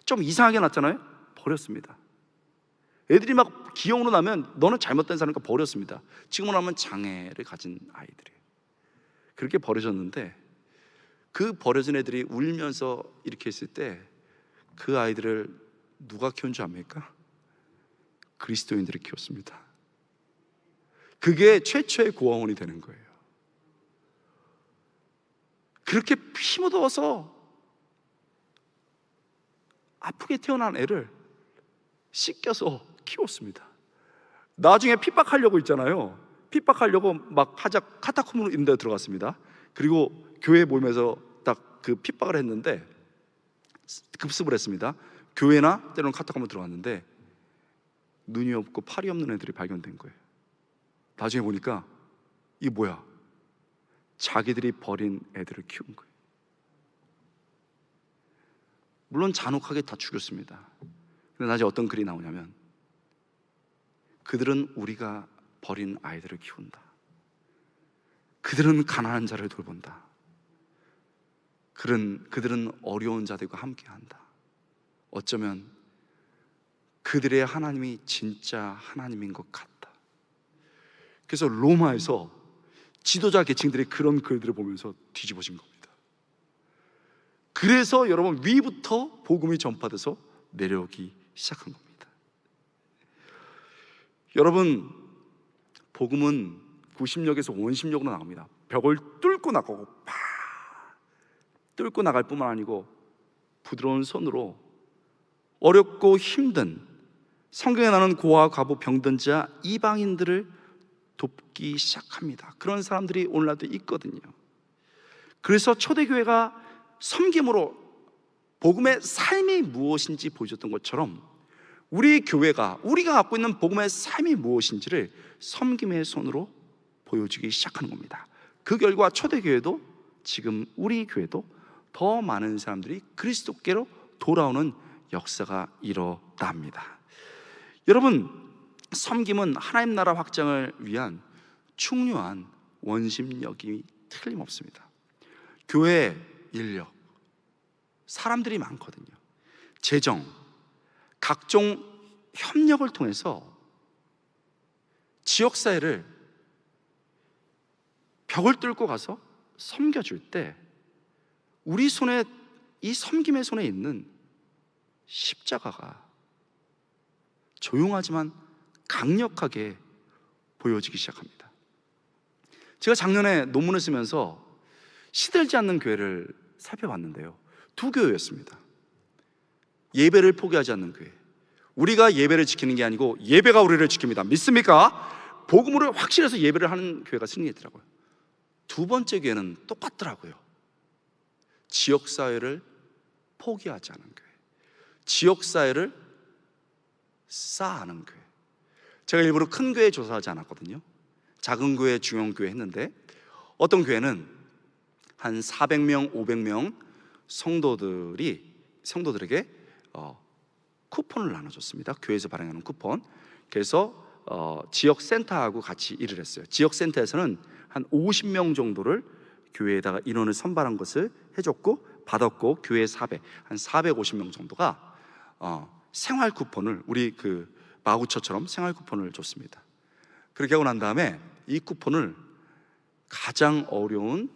좀 이상하게 났잖아요. 버렸습니다. 애들이 막 기영으로 나면 너는 잘못된 사람이니까 버렸습니다. 지금은 하면 장애를 가진 아이들이에요. 그렇게 버려졌는데 그 버려진 애들이 울면서 이렇게 했을 때 그 아이들을 누가 키운 줄 압니까? 그리스도인들이 키웠습니다. 그게 최초의 고아원이 되는 거예요. 그렇게 피 묻어서 아프게 태어난 애를 씻겨서 키웠습니다. 나중에 핍박하려고 있잖아요. 핍박하려고 막 카타콤으로 있는 데 들어갔습니다. 그리고 교회에 모이면서 딱 그 핍박을 했는데 급습을 했습니다. 교회나 때로는 카타콤에 들어갔는데 눈이 없고 팔이 없는 애들이 발견된 거예요. 나중에 보니까 이게 뭐야? 자기들이 버린 애들을 키운 거예요. 물론 잔혹하게 다 죽였습니다. 근데 나중에 어떤 글이 나오냐면, 그들은 우리가 버린 아이들을 키운다. 그들은 가난한 자를 돌본다. 그들은 어려운 자들과 함께한다. 어쩌면 그들의 하나님이 진짜 하나님인 것 같다. 그래서 로마에서 지도자 계층들이 그런 글들을 보면서 뒤집어진 겁니다. 그래서 여러분, 위부터 복음이 전파돼서 내려오기 시작한 겁니다. 여러분, 복음은 구심력에서 원심력으로 나갑니다. 벽을 뚫고 나가고 뚫고 나갈 뿐만 아니고 부드러운 손으로 어렵고 힘든, 성경에 나오는 고아, 과부, 병든 자, 이방인들을 돕기 시작합니다. 그런 사람들이 오늘날도 있거든요. 그래서 초대교회가 섬김으로 복음의 삶이 무엇인지 보여줬던 것처럼, 우리 교회가 우리가 갖고 있는 복음의 삶이 무엇인지를 섬김의 손으로 보여주기 시작하는 겁니다. 그 결과 초대교회도, 지금 우리 교회도 더 많은 사람들이 그리스도께로 돌아오는 역사가 일어납니다. 여러분, 섬김은 하나님 나라 확장을 위한 중요한 원심력이 틀림없습니다. 교회 인력, 사람들이 많거든요. 재정, 각종 협력을 통해서 지역사회를 벽을 뚫고 가서 섬겨줄 때, 우리 손에, 이 섬김의 손에 있는 십자가가 조용하지만 강력하게 보여지기 시작합니다. 제가 작년에 논문을 쓰면서 시들지 않는 교회를 살펴봤는데요, 두 교회였습니다. 예배를 포기하지 않는 교회. 우리가 예배를 지키는 게 아니고 예배가 우리를 지킵니다. 믿습니까? 복음으로 확실해서 예배를 하는 교회가 승리했더라고요. 두 번째 교회는 똑같더라고요. 지역사회를 포기하지 않은 교회, 지역사회를 쌓아가는 교회. 제가 일부러 큰 교회 조사하지 않았거든요. 작은 교회, 중형 교회 했는데, 어떤 교회는 한 400명, 500명 성도들에게 쿠폰을 나눠줬습니다. 교회에서 발행하는 쿠폰. 그래서 지역센터하고 같이 일을 했어요. 지역센터에서는 한 50명 정도를 교회에다가 인원을 선발한 것을 해줬고, 받았고, 교회 한 450명 정도가 생활 쿠폰을, 우리 그 마구처처럼 생활 쿠폰을 줬습니다. 그렇게 하고 난 다음에 이 쿠폰을 가장 어려운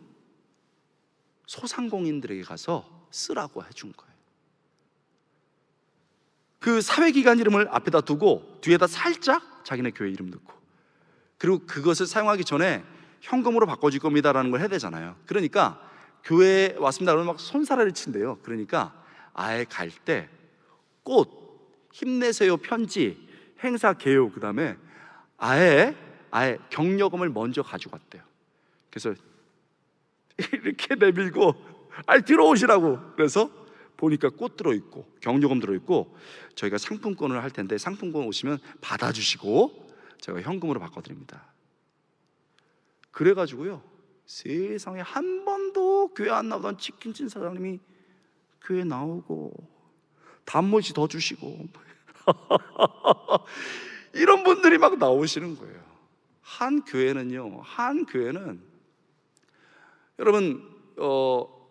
소상공인들에게 가서 쓰라고 해준 거예요. 그 사회기관 이름을 앞에다 두고 뒤에다 살짝 자기네 교회 이름 넣고, 그리고 그것을 사용하기 전에 현금으로 바꿔줄 겁니다라는 걸 해야 되잖아요. 그러니까 교회에 왔습니다 그러면 막 손사래를 친대요. 그러니까 아예 갈 때 꽃, 힘내세요 편지, 행사 개요, 그 다음에 아예 격려금을 먼저 가지고 왔대요. 그래서 이렇게 내밀고 들어오시라고. 그래서 보니까 꽃 들어있고 격려금 들어있고, 저희가 상품권을 할 텐데 상품권 오시면 받아주시고 제가 현금으로 바꿔드립니다. 그래가지고요, 세상에 한 번도 교회 안 나오던 치킨집 사장님이 교회 나오고 단무지 더 주시고 이런 분들이 막 나오시는 거예요. 한 교회는 여러분,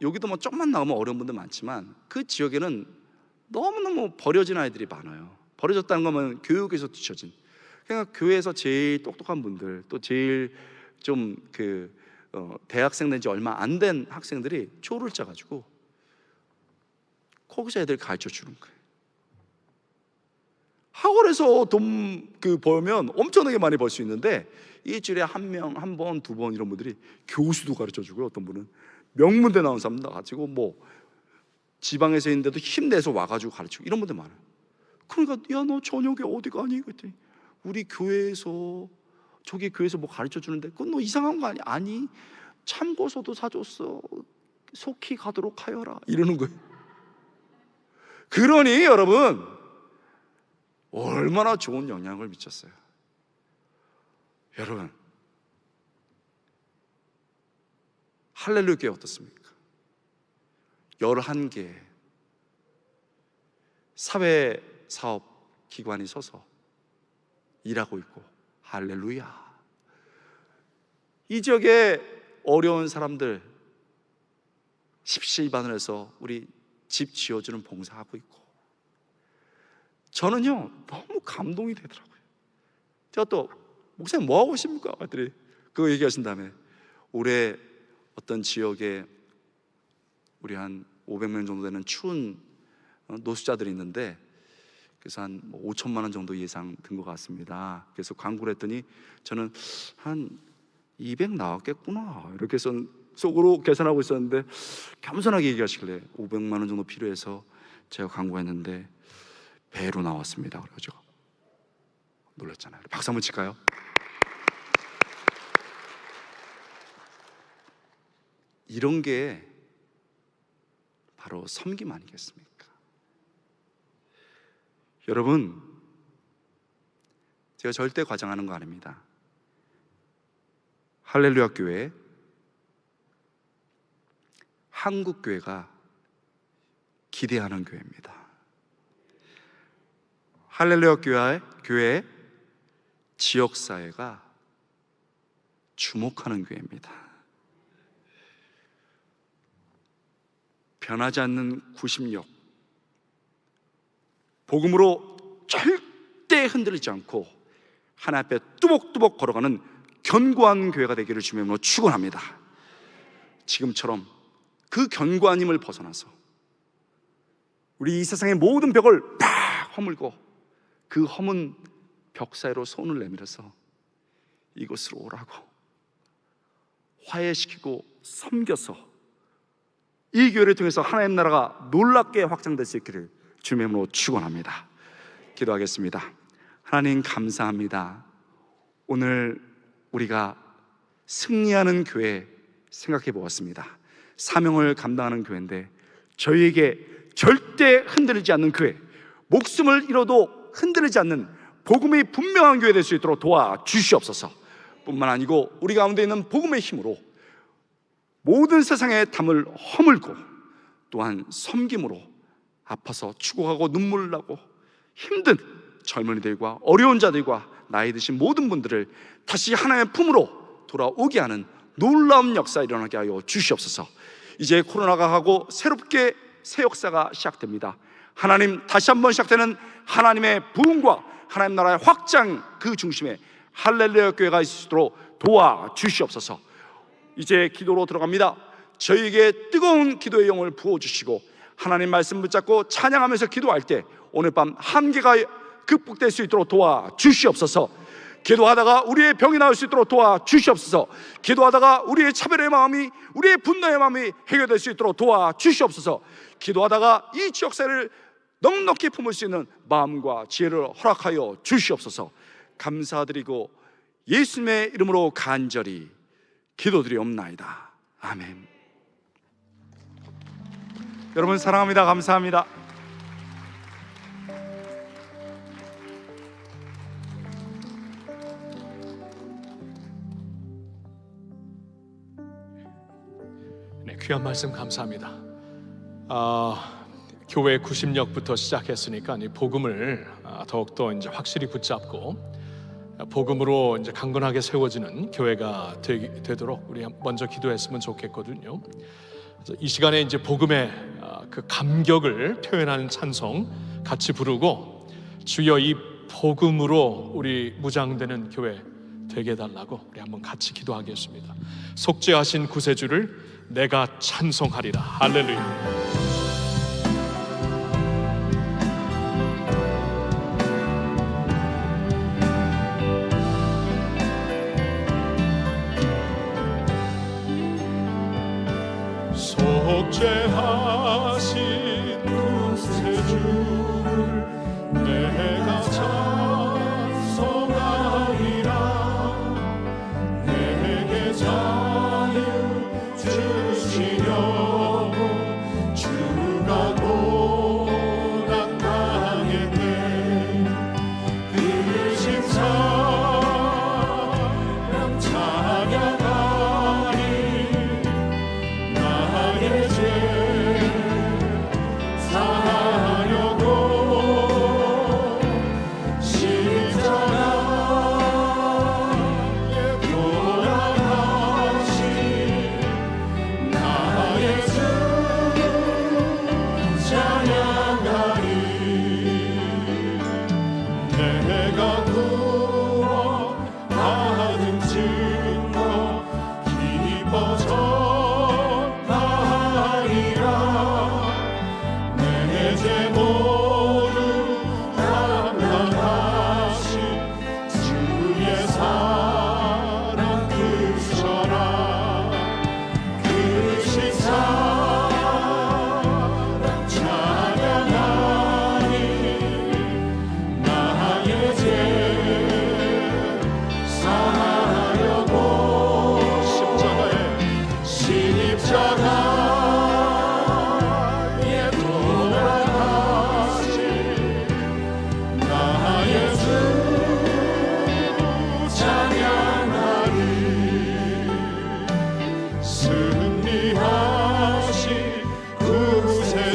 여기도 뭐 조금만 나오면 어려운 분들 많지만, 그 지역에는 너무너무 버려진 아이들이 많아요. 버려졌다는 거면 교육에서 뒤처진, 그러니까 교회에서 제일 똑똑한 분들, 또 제일 좀 대학생 된 지 얼마 안 된 학생들이 초를 짜가지고 거기서 애들 가르쳐 주는 거예요. 학원에서 돈 벌면 엄청나게 많이 벌 수 있는데, 일주일에 한 번, 두 번 이런 분들이 교수도 가르쳐 주고요. 어떤 분은 명문대 나온 사람 나가지고 뭐 지방에서 있는데도 힘내서 와가지고 가르치고, 이런 분들 많아요. 그러니까 야, 너 저녁에 어디 가니? 그랬더니 우리 교회에서, 저기 교회에서 뭐 가르쳐 주는데 그건 너 이상한 거 아니야? 아니, 참고서도 사줬어. 속히 가도록 하여라. 이러는 거예요. 그러니 여러분, 얼마나 좋은 영향을 미쳤어요. 여러분, 할렐루야 교회 어떻습니까? 11개 사회사업기관이 서서 일하고 있고, 할렐루야. 이 지역에 어려운 사람들 십시일반을 해서 우리 집 지어주는 봉사하고 있고, 저는요 너무 감동이 되더라고요. 제가 또 목사님 뭐 하고 계십니까? 그랬더니 그거 얘기하신 다음에 올해 어떤 지역에 우리 한 500명 정도 되는 추운 노숙자들이 있는데, 그래서 한 5천만 원 정도 예상 든 것 같습니다. 그래서 광고를 했더니 저는 한 200 나왔겠구나 이렇게 해서 속으로 계산하고 있었는데, 겸손하게 얘기하시길래 500만 원 정도 필요해서 제가 광고했는데 배로 나왔습니다. 그래가지고 놀랐잖아요. 박수 한번 칠까요? 이런 게 바로 섬김 아니겠습니까? 여러분, 제가 절대 과장하는 거 아닙니다. 할렐루야 교회, 한국 교회가 기대하는 교회입니다. 할렐루야 교회 지역사회가 주목하는 교회입니다. 변하지 않는 구심력, 복음으로 절대 흔들리지 않고 하나님 앞에 뚜벅뚜벅 걸어가는 견고한 교회가 되기를 주님으로 축원합니다. 지금처럼 그 견고한 힘을 벗어나서 우리 이 세상의 모든 벽을 팍 허물고 그 허문 벽 사이로 손을 내밀어서 이곳으로 오라고 화해시키고 섬겨서 이 교회를 통해서 하나님 나라가 놀랍게 확장될 수 있기를 주님의 이름으로 축원합니다. 기도하겠습니다. 하나님 감사합니다. 오늘 우리가 승리하는 교회 생각해 보았습니다. 사명을 감당하는 교회인데 저희에게 절대 흔들리지 않는 교회, 목숨을 잃어도 흔들리지 않는 복음이 분명한 교회 될 수 있도록 도와주시옵소서. 뿐만 아니고 우리 가운데 있는 복음의 힘으로 모든 세상의 담을 허물고 또한 섬김으로 아파서 죽어가고 눈물 나고 힘든 젊은이들과 어려운 자들과 나이 드신 모든 분들을 다시 하나님의 품으로 돌아오게 하는 놀라운 역사 일어나게 하여 주시옵소서. 이제 코로나가 가고 새롭게 새 역사가 시작됩니다. 하나님, 다시 한번 시작되는 하나님의 부흥과 하나님 나라의 확장 그 중심에 할렐루야 교회가 있을 수 있도록 도와주시옵소서. 이제 기도로 들어갑니다. 저희에게 뜨거운 기도의 영을 부어주시고 하나님 말씀 붙잡고 찬양하면서 기도할 때 오늘 밤 한계가 극복될 수 있도록 도와주시옵소서. 기도하다가 우리의 병이 나을 수 있도록 도와주시옵소서. 기도하다가 우리의 차별의 마음이, 우리의 분노의 마음이 해결될 수 있도록 도와주시옵소서. 기도하다가 이 지역사회를 넉넉히 품을 수 있는 마음과 지혜를 허락하여 주시옵소서. 감사드리고 예수님의 이름으로 간절히 기도드리옵나이다. 아멘. 여러분 사랑합니다. 감사합니다. 네, 귀한 말씀 감사합니다. 교회 구심력부터 시작했으니까 이 복음을 더욱더 이제 확실히 붙잡고 복음으로 이제 강건하게 세워지는 교회가 되도록 우리 먼저 기도했으면 좋겠거든요. 그래서 이 시간에 이제 복음의 그 감격을 표현하는 찬송 같이 부르고, 주여 이 복음으로 우리 무장되는 교회 되게 해달라고 우리 한번 같이 기도하겠습니다. 속죄하신 구세주를 내가 찬송하리라. 할렐루야. 속죄하신 구세주를 내가 찬송하리라. 내게 자유 주시려고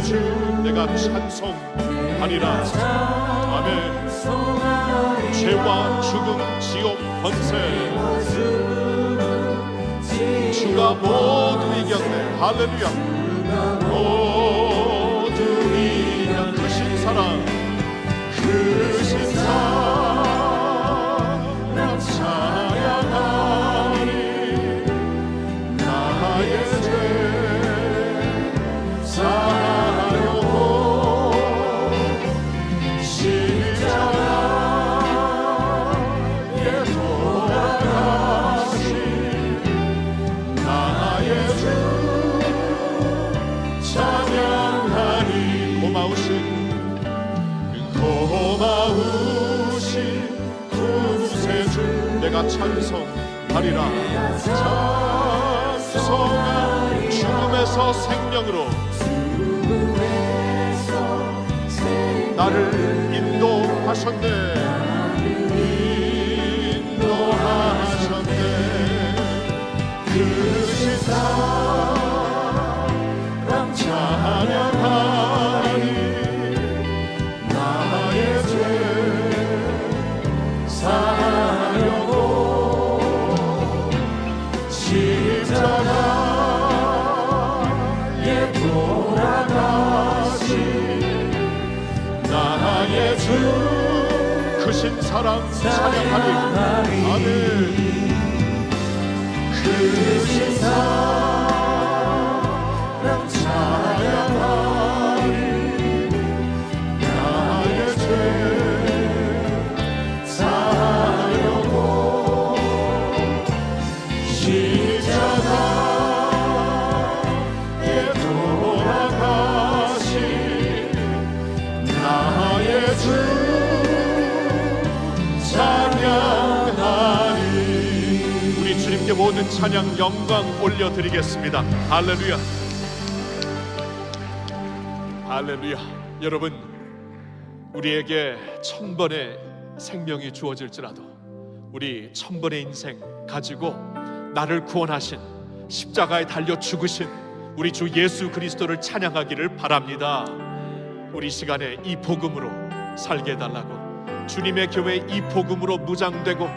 주 내가 찬송하리라. 아멘. 죄와 죽음 지옥 권세 주가 모두 이겼네. 할렐루야. 모두 이겨 크신 사랑, 크신 사랑 찬양하리. 나의 죄 사하려고 십자가에 돌아가신 나의 주 찬양하리. 고마우신 구세주 내가 찬송하리라. 찬송한 죽음에서 생명으로 나를 인도하셨네. 인도하셨네. 크신 사랑 찬양하리. 나의 죄 사하려고 십자가에 돌아가신 나의 주 크신 사랑 찬양하리. 아멘. 크신 사랑 찬양하리. 나의 죄 사하려고 십자가에 돌아가신 나의 주 찬양하리. 우리 주님께 모든 찬양 영광 올려드리겠습니다. 할렐루야. 할렐루야. 여러분, 우리에게 1000번의 생명이 주어질지라도 우리 1000번의 인생 가지고 나를 구원하신, 십자가에 달려 죽으신 우리 주 예수 그리스도를 찬양하기를 바랍니다. 우리 시간에 이 복음으로 살게 해달라고, 주님의 교회 이 복음으로 무장되고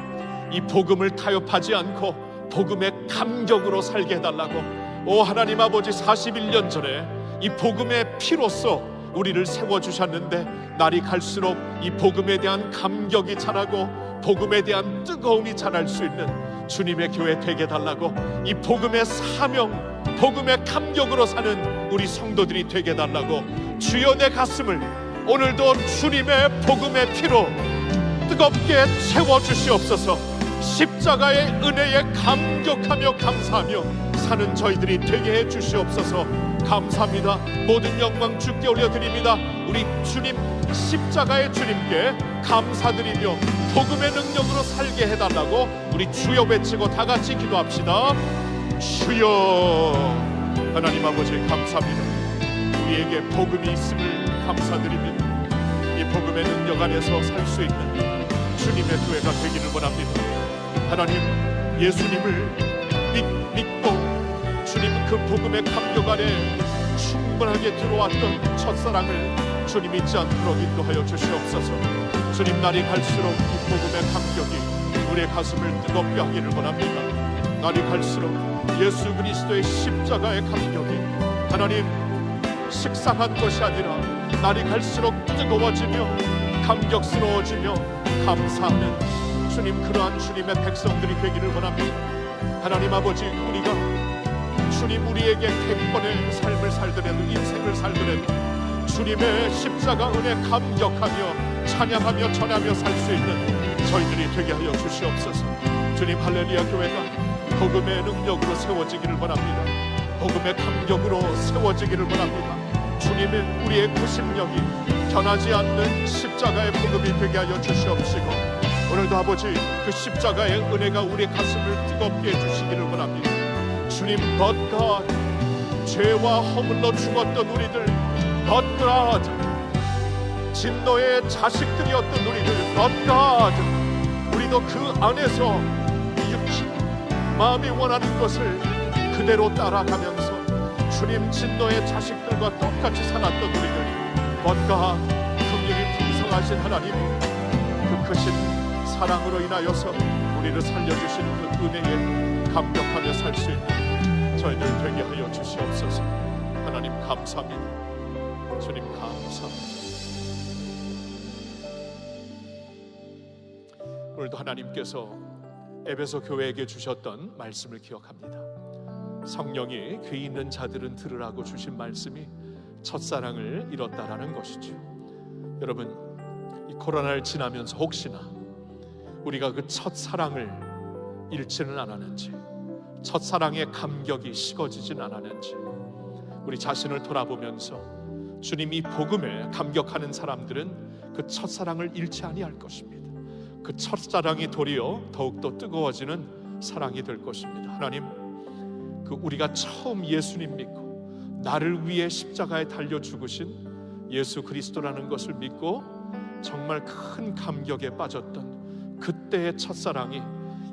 이 복음을 타협하지 않고 복음의 감격으로 살게 해달라고. 오 하나님 아버지, 41년 전에 이 복음의 피로써 우리를 세워주셨는데 날이 갈수록 이 복음에 대한 감격이 자라고 복음에 대한 뜨거움이 자랄 수 있는 주님의 교회 되게 해달라고, 이 복음의 사명, 복음의 감격으로 사는 우리 성도들이 되게 해달라고. 주여 내 가슴을 오늘도 주님의 복음의 피로 뜨겁게 채워주시옵소서. 십자가의 은혜에 감격하며 감사하며 사는 저희들이 되게 해주시옵소서. 감사합니다. 모든 영광 주께 올려드립니다. 우리 주님, 십자가의 주님께 감사드리며 복음의 능력으로 살게 해달라고 우리 주여 외치고 다 같이 기도합시다. 주여. 하나님 아버지 감사합니다. 우리에게 복음이 있음을 감사드립니다. 이 복음의 능력 안에서 살 수 있는 주님의 교회가 되기를 원합니다. 하나님, 예수님을 믿고 주님 그 복음의 감격 안에 충분하게 들어왔던 첫사랑을 주님 잊지 않도록 인도하여 주시옵소서. 주님, 날이 갈수록 이 복음의 감격이 우리의 가슴을 뜨겁게 하기를 원합니다. 날이 갈수록 예수 그리스도의 십자가의 감격이 하나님 식상한 것이 아니라 날이 갈수록 뜨거워지며 감격스러워지며 감사하는 주님, 그러한 주님의 백성들이 되기를 원합니다. 하나님 아버지, 우리가 주님 우리에게 100번의 삶을 살더라도, 인생을 살더라도 주님의 십자가 은혜 감격하며 찬양하며 전하며 살 수 있는 저희들이 되게 하여 주시옵소서. 주님, 할렐루야 교회가 복음의 능력으로 세워지기를 원합니다. 복음의 감격으로 세워지기를 원합니다. 주님의 우리의 구심령이 변하지 않는 십자가의 복음이 되게 하여 주시옵시고, 오늘도 아버지 그 십자가의 은혜가 우리의 가슴을 뜨겁게 해주시기를 원합니다. 주님, but God, 죄와 허물로 죽었던 우리들, but God, 진노의 자식들이었던 우리들, but God, 우리도 그 안에서 마음이 원하는 것을 그대로 따라가면서 주님 진노의 자식들과 똑같이 살았던 우리를 뭔가 긍휼이 풍성하신 하나님, 그 크신 사랑으로 인하여서 우리를 살려주시는 그 은혜에 감격하며 살 수 있는 저희들 되게 하여 주시옵소서. 하나님 감사합니다. 주님 감사합니다. 오늘도 하나님께서 에베소 교회에게 주셨던 말씀을 기억합니다. 성령이 귀 있는 자들은 들으라고 주신 말씀이 첫사랑을 잃었다라는 것이죠. 여러분, 이 코로나를 지나면서 혹시나 우리가 그 첫사랑을 잃지는 않았는지, 첫사랑의 감격이 식어지진 않았는지 우리 자신을 돌아보면서 주님 이 복음에 감격하는 사람들은 그 첫사랑을 잃지 아니할 것입니다. 그 첫사랑이 도리어 더욱더 뜨거워지는 사랑이 될 것입니다. 하나님, 그 우리가 처음 예수님 믿고 나를 위해 십자가에 달려 죽으신 예수 그리스도라는 것을 믿고 정말 큰 감격에 빠졌던 그때의 첫사랑이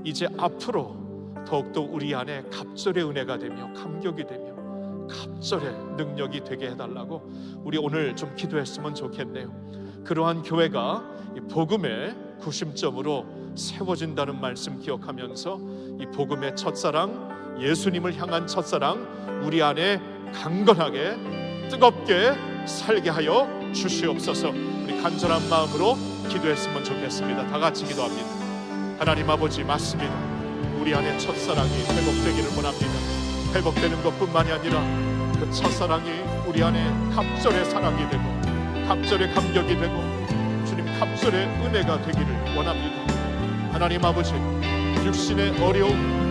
이제 앞으로 더욱더 우리 안에 갑절의 은혜가 되며 감격이 되며 갑절의 능력이 되게 해달라고 우리 오늘 좀 기도했으면 좋겠네요. 그러한 교회가 이 복음의 구심점으로 세워진다는 말씀 기억하면서 이 복음의 첫사랑, 예수님을 향한 첫사랑 우리 안에 강건하게 뜨겁게 살게 하여 주시옵소서. 우리 간절한 마음으로 기도했으면 좋겠습니다. 다 같이 기도합니다. 하나님 아버지, 맞습니다. 우리 안에 첫사랑이 회복되기를 원합니다. 회복되는 것뿐만이 아니라 그 첫사랑이 우리 안에 갑절의 사랑이 되고 갑절의 감격이 되고 주님 갑절의 은혜가 되기를 원합니다. 하나님 아버지, 육신의 어려움,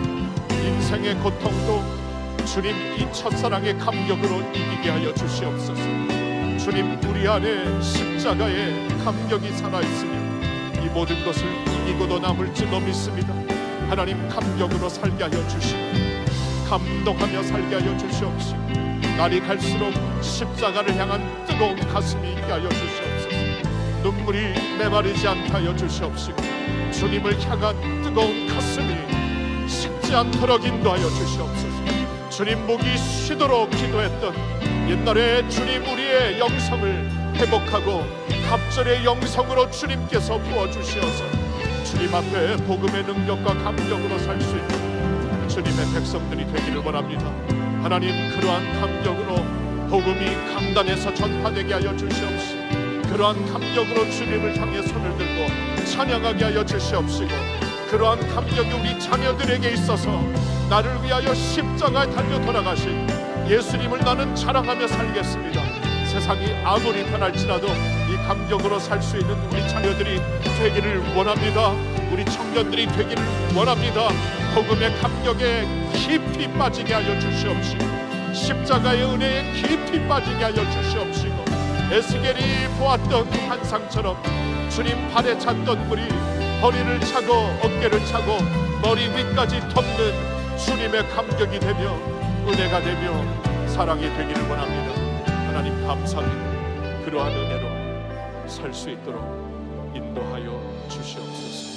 인생의 고통도 주님 이 첫사랑의 감격으로 이기게 하여 주시옵소서. 주님, 우리 안에 십자가의 감격이 살아있으며 이 모든 것을 이기고도 남을 줄로 믿습니다. 하나님, 감격으로 살게 하여 주시고 감동하며 살게 하여 주시옵시고 날이 갈수록 십자가를 향한 뜨거운 가슴이 있게 하여 주시옵소서. 눈물이 메마르지 않게 하여 주시옵시고 주님을 향한 뜨거운 가슴이 식지 않도록 인도하여 주시옵소서. 주님 목이 쉬도록 기도했던 옛날에 주님 우리의 영성을 회복하고 갑절의 영성으로 주님께서 부어주시어서 주님 앞에 복음의 능력과 감격으로 살 수 있는 주님의 백성들이 되기를 원합니다. 하나님, 그러한 감격으로 복음이 강단에서 전파되게 하여 주시옵시고 그러한 감격으로 주님을 향해 손을 들고 찬양하게 하여 주시옵시고 그러한 감격이 우리 자녀들에게 있어서 나를 위하여 십자가에 달려 돌아가신 예수님을 나는 자랑하며 살겠습니다. 세상이 아무리 변할지라도 이 감격으로 살 수 있는 우리 자녀들이 되기를 원합니다. 우리 청년들이 되기를 원합니다. 복음의 감격에 깊이 빠지게 하여 주시옵시고 십자가의 은혜에 깊이 빠지게 하여 주시옵시고 에스겔이 보았던 환상처럼 주님 발에 찼던 물이 허리를 차고 어깨를 차고 머리 위까지 덮는 주님의 감격이 되며 은혜가 되며 사랑이 되기를 원합니다. 하나님 감사합니다. 그러한 은혜로 살 수 있도록 인도하여 주시옵소서.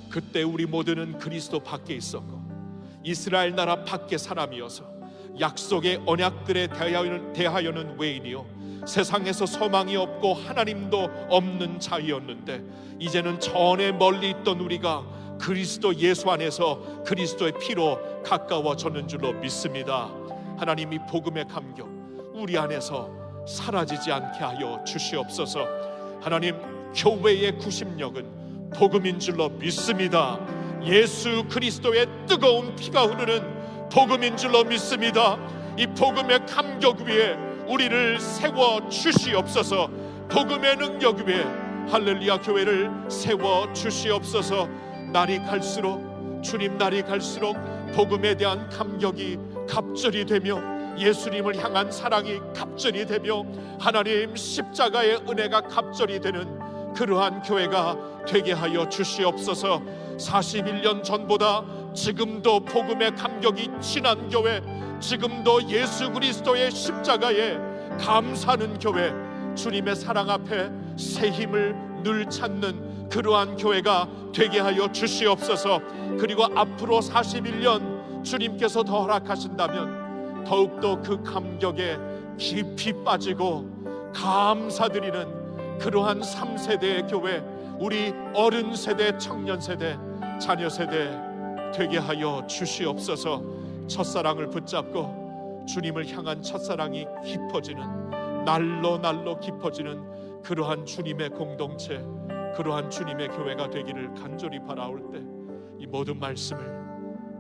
그때 우리 모두는 그리스도 밖에 있었고 이스라엘 나라 밖의 사람이어서 약속의 언약들에 대하여는 외인이요 세상에서 소망이 없고 하나님도 없는 자이었는데 이제는 전에 멀리 있던 우리가 그리스도 예수 안에서 그리스도의 피로 가까워졌는 줄로 믿습니다. 하나님이 복음의 감격 우리 안에서 사라지지 않게 하여 주시옵소서. 하나님, 교회의 구심력은 복음인 줄로 믿습니다. 예수 그리스도의 뜨거운 피가 흐르는 복음인 줄로 믿습니다. 이 복음의 감격 위에 우리를 세워 주시옵소서. 복음의 능력 위에 할렐루야 교회를 세워 주시옵소서. 날이 갈수록 주님 날이 갈수록 복음에 대한 감격이 갑절이 되며 예수님을 향한 사랑이 갑절이 되며 하나님 십자가의 은혜가 갑절이 되는 그러한 교회가 되게 하여 주시옵소서. 41년 전보다 지금도 복음의 감격이 진한 교회, 지금도 예수 그리스도의 십자가에 감사하는 교회, 주님의 사랑 앞에 새 힘을 늘 찾는 그러한 교회가 되게 하여 주시옵소서. 그리고 앞으로 41년 주님께서 더 허락하신다면 더욱더 그 감격에 깊이 빠지고 감사드리는 그러한 3세대의 교회, 우리 어른 세대, 청년 세대, 자녀 세대 되게 하여 주시옵소서. 첫사랑을 붙잡고 주님을 향한 첫사랑이 깊어지는, 날로 날로 깊어지는 그러한 주님의 공동체, 그러한 주님의 교회가 되기를 간절히 바라올 때 이 모든 말씀을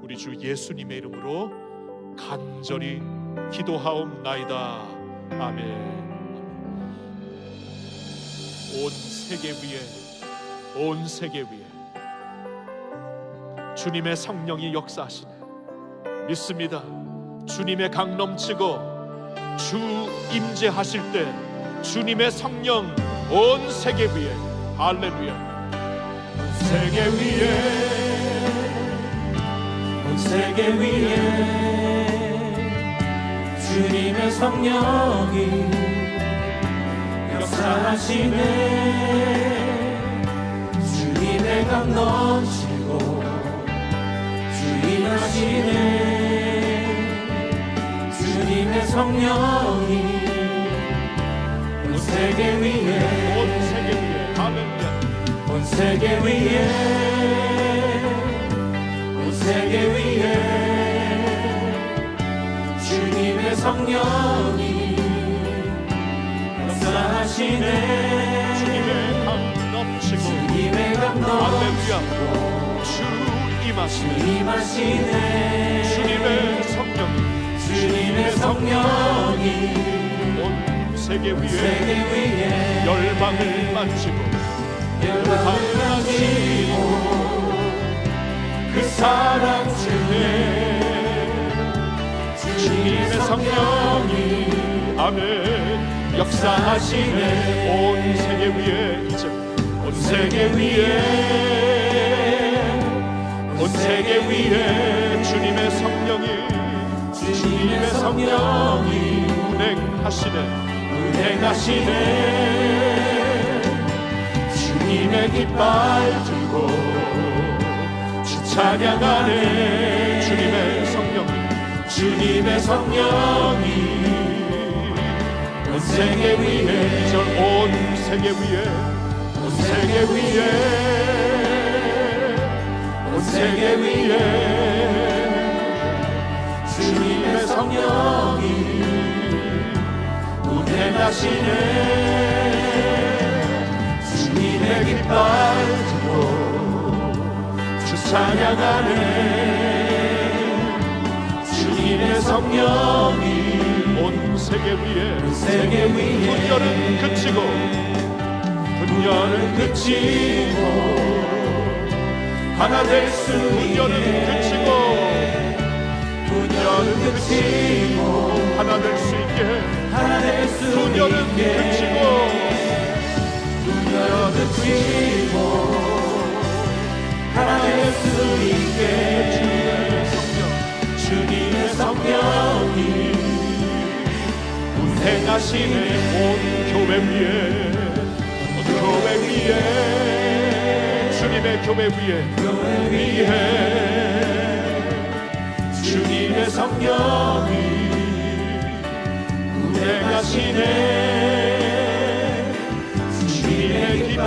우리 주 예수님의 이름으로 간절히 기도하옵나이다. 아멘. 온 세계 위에, 온 세계 위에 주님의 성령이 역사하시네. 믿습니다. 주님의 강 넘치고 주 임재하실 때 주님의 성령 온 세계 위에, 할렐루야. 온 세계 위에, 온 세계 위에 주님의 성령이 역사하시네. 주님의 강 넘치고 주 임하시네. 주님의 성령이 온 세계 위에, 온 세계 위에, 할렐루야. 온 세계 위에, 온 세계 위에 주님의 성령이 역사하시네. 주님의 강 넘치고, 주님의 강 넘치고 할렐루야. 주 임하시네. 임하시네. 주님의 성령, 주님의 성령이 온 세계 위에, 세계 위에 열방을 만지고 열방을 만지고 그 사랑 중에 주님의 성령이 아멘 역사하시네. 온 세계 위에, 이제 온 세계 위에, 온 세계 위에 주님의 성령이, 주님의 성령이 운행하시네. 운행하시네. 주님의 깃발 들고 주 찬양하네. 주님의 성령이, 주님의 성령이 온 세계 위에, 저 온 세계 위에, 온 세계 위에, 온 세계 위에 주님의 성령이 운행하시네. 주님의 깃발 들고 주 찬양하네. 주님의 성령이 온 세계 위에, 세계 위에 분열은 그치고, 분열은 그치고 하나 될 수, 분열은 그치고, 분열은 그치고 하나 될 수 있게, 하나 될 수 분열은 있게 그치고, 분열은 그치고 하나 될 수 있게 주님의 성령이 운행하시네. 온 교회 위에, 온 교회 위에, 주님의 교회 위에, 위에 주님의 성령이 운행하시네. 주님의 깃발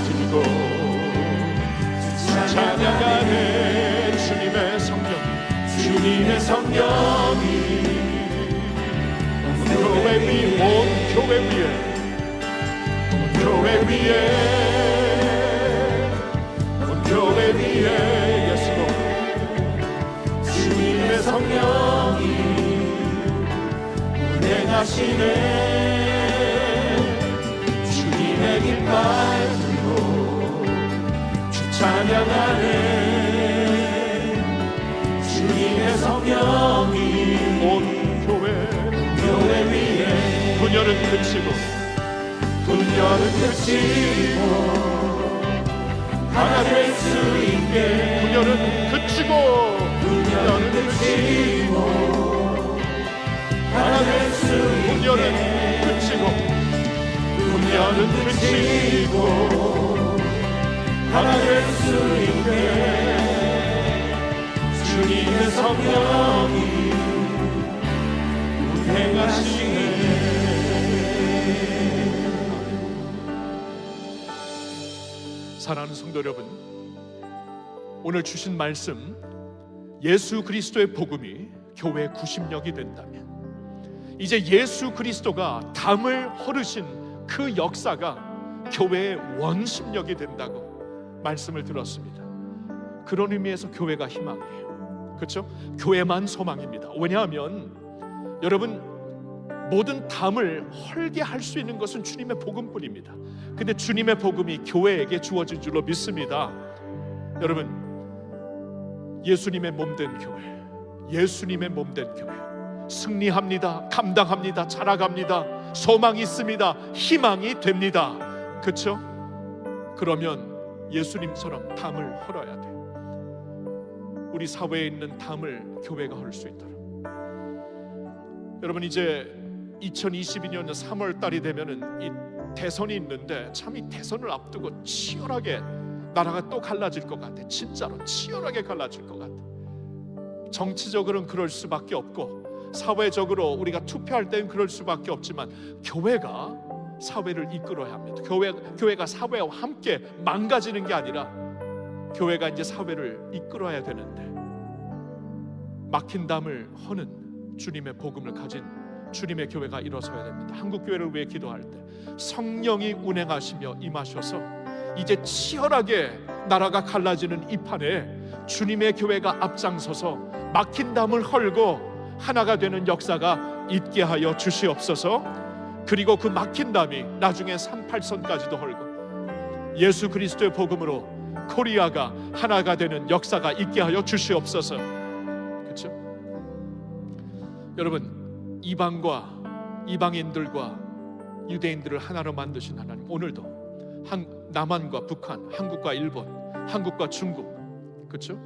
들고 찬양하네. 주님의 성령, 주님의 성령이 교회 위, 온 교회 위에, 온 교회 위에, 온 교회 위에, 예수로 주님의 성령이 운행하시네. 주님의 깃발 들고 주 찬양하네. 주님의 성령이 온 교회 위에, 분열은 그치고, 분열은 그치고 하나 될 수 있게, 분열은 그치고, 분열은 그치고 하나 될 수 있게, 분열은 그치고, 분열은 그치고 하나 될 수 있게 주님의 성령이 운행하시네. 사랑하는 성도 여러분, 오늘 주신 말씀, 예수 그리스도의 복음이 교회의 구심력이 된다면, 이제 예수 그리스도가 담을 허르신 그 역사가 교회의 원심력이 된다고 말씀을 들었습니다. 그런 의미에서 교회가 희망이에요. 그렇죠? 교회만 소망입니다. 왜냐하면 여러분, 모든 담을 헐게 할 수 있는 것은 주님의 복음뿐입니다. 근데 주님의 복음이 교회에게 주어진 줄로 믿습니다. 여러분, 예수님의 몸된 교회, 예수님의 몸된 교회, 승리합니다, 감당합니다, 자라갑니다, 소망이 있습니다, 희망이 됩니다. 그렇죠? 그러면 예수님처럼 담을 헐어야 돼요. 우리 사회에 있는 담을 교회가 헐 수 있도록. 여러분, 이제 2022년 3월 달이 되면은 이 대선이 있는데, 참 이 대선을 앞두고 치열하게 나라가 또 갈라질 것 같아. 진짜로 치열하게 갈라질 것 같아. 정치적으로는 그럴 수밖에 없고, 사회적으로 우리가 투표할 때는 그럴 수밖에 없지만, 교회가 사회를 이끌어야 합니다. 교회가 사회와 함께 망가지는 게 아니라 교회가 이제 사회를 이끌어야 되는데, 막힌 담을 허는 주님의 복음을 가진 주님의 교회가 일어서야 됩니다. 한국교회를 위해 기도할 때 성령이 운행하시며 임하셔서 이제 치열하게 나라가 갈라지는 이 판에 주님의 교회가 앞장서서 막힌 담을 헐고 하나가 되는 역사가 있게 하여 주시옵소서. 그리고 그 막힌 담이 나중에 38선까지도 헐고 예수 그리스도의 복음으로 코리아가 하나가 되는 역사가 있게 하여 주시옵소서. 그렇죠? 여러분, 이방인들과 유대인들을 하나로 만드신 하나님, 오늘도 남한과 북한, 한국과 일본, 한국과 중국, 그렇죠?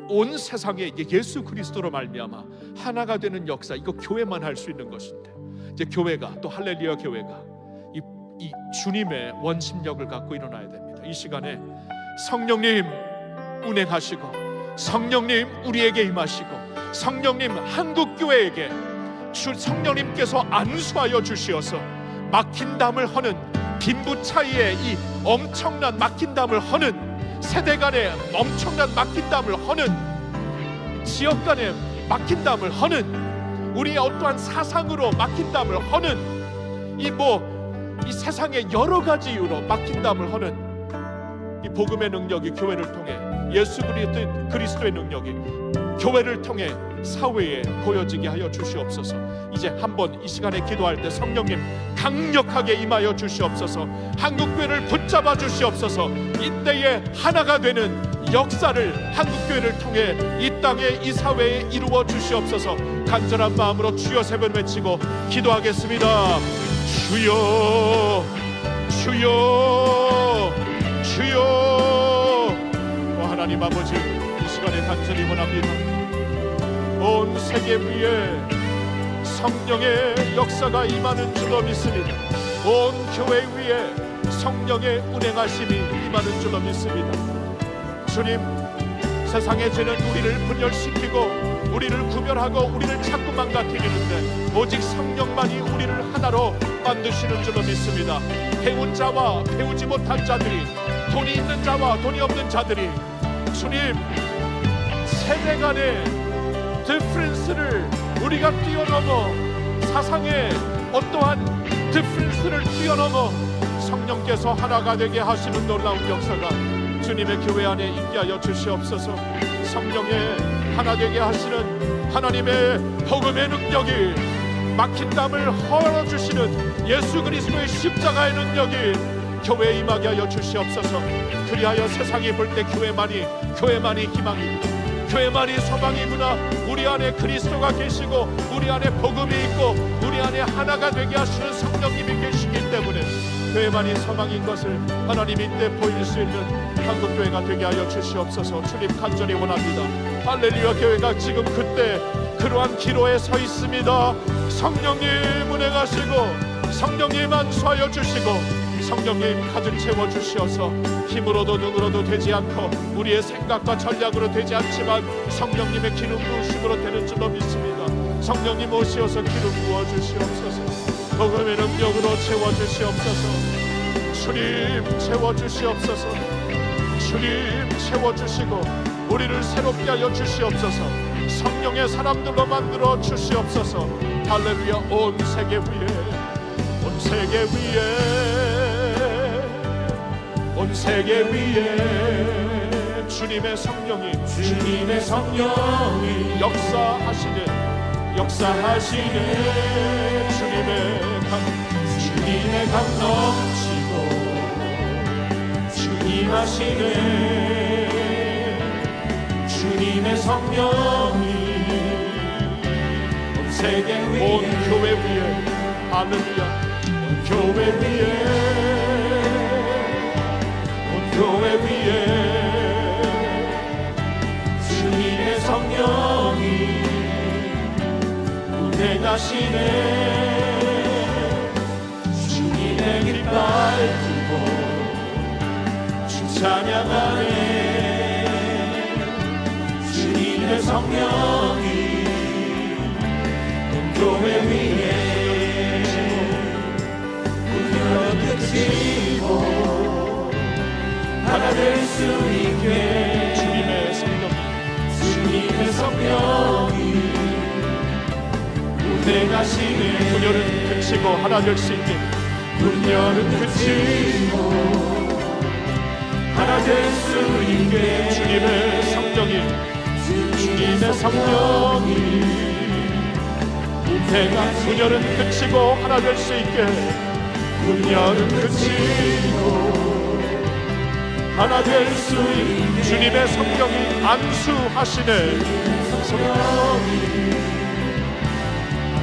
온 세상에 예수 그리스도로 말미암아 하나가 되는 역사, 이거 교회만 할 수 있는 것인데, 이제 교회가, 또 할렐루야 교회가 이 주님의 원심력을 갖고 일어나야 됩니다. 이 시간에 성령님 운행하시고, 성령님 우리에게 임하시고, 성령님 한국교회에게 성령님께서 안수하여 주시어서 막힌 담을 허는, 빈부 차이의 이 엄청난 막힌 담을 허는, 세대 간의 엄청난 막힌 담을 허는, 지역 간의 막힌 담을 허는, 우리의 어떠한 사상으로 막힌 담을 허는, 이 세상의 여러 가지 이유로 막힌 담을 허는 이 복음의 능력이 교회를 통해, 예수 그리스도의 능력이 교회를 통해 사회에 보여지게 하여 주시옵소서. 이제 한번 이 시간에 기도할 때 성령님 강력하게 임하여 주시옵소서. 한국교회를 붙잡아 주시옵소서. 이때에 하나가 되는 역사를 한국교회를 통해 이 땅에, 이 사회에 이루어 주시옵소서. 간절한 마음으로 주여 세 번 외치고 기도하겠습니다. 주여, 주여, 주여. 하나님 아버지, 이 시간에 간절히 원합니다. 온 세계 위에 성령의 역사가 임하는 줄로 믿습니다. 온 교회 위에 성령의 운행하심이 임하는 줄로 믿습니다. 주님, 세상의 죄는 우리를 분열시키고 우리를 구별하고 우리를 자꾸 망가뜨리는데, 오직 성령만이 우리를 하나로 만드시는 줄로 믿습니다. 배운 자와 배우지 못한 자들이, 돈이 있는 자와 돈이 없는 자들이, 주님, 세대 간의 디퍼런스를 우리가 뛰어넘어, 사상의 어떠한 디퍼런스를 뛰어넘어 성령께서 하나가 되게 하시는 놀라운 역사가 주님의 교회 안에 있게 하여 주시옵소서. 성령의 하나 되게 하시는 하나님의 복음의 능력이, 막힌 담을 헐어주시는 예수 그리스도의 십자가의 능력이 교회에 임하게 하여 주시옵소서. 그리하여 세상이 볼 때 교회만이 희망이고, 교회만이 소망이구나. 우리 안에 그리스도가 계시고, 우리 안에 복음이 있고, 우리 안에 하나가 되게 하시는 성령님이 계시기 때문에 교회만이 소망인 것을 하나님이 이때 보일 수 있는 한국교회가 되게 하여 주시옵소서. 주님 간절히 원합니다. 할렐루야 교회가 지금 그때 그러한 기로에 서 있습니다. 성령님 운행하시고, 성령님 안수하여 주시고, 성령님 가득 채워주시어서 힘으로도 능으로도 되지 않고 우리의 생각과 전략으로 되지 않지만 성령님의 기름 부으심으로 되는 줄로 믿습니다. 성령님 오시어서 기름 부어주시옵소서. 복음의 능력으로 채워주시옵소서. 주님 채워주시옵소서. 주님 채워주시고 우리를 새롭게 하여 주시옵소서. 성령의 사람들로 만들어 주시옵소서. 할렐루야. 온 세계 위에, 온 세계 위에, 온 세계 위에 주님의 성령이 역사하시네 주님의 강 넘치고 주님 하시네. 주님의 성령이 온 세계 위에, 온 교회 위에, 할렐루야. 온 교회 위에, 온 교회 위에 주님의 성령이 운행하시네. 주님의 깃발 들고 주 찬양하네. 주님의 성령이 온 교회 위에 운명을 그치고 하나 될 수 있게 주님의 성령이 운행하시네. 분열은 그치고 하나 될 수 있게, 분열은 그치고 하나 될 수 있게 주님의 성령이 분열은 그치고 하나 될 수 있게, 분열은 그치고 하나 될 수 있게 주님의 성령이 안수하시네. 성령이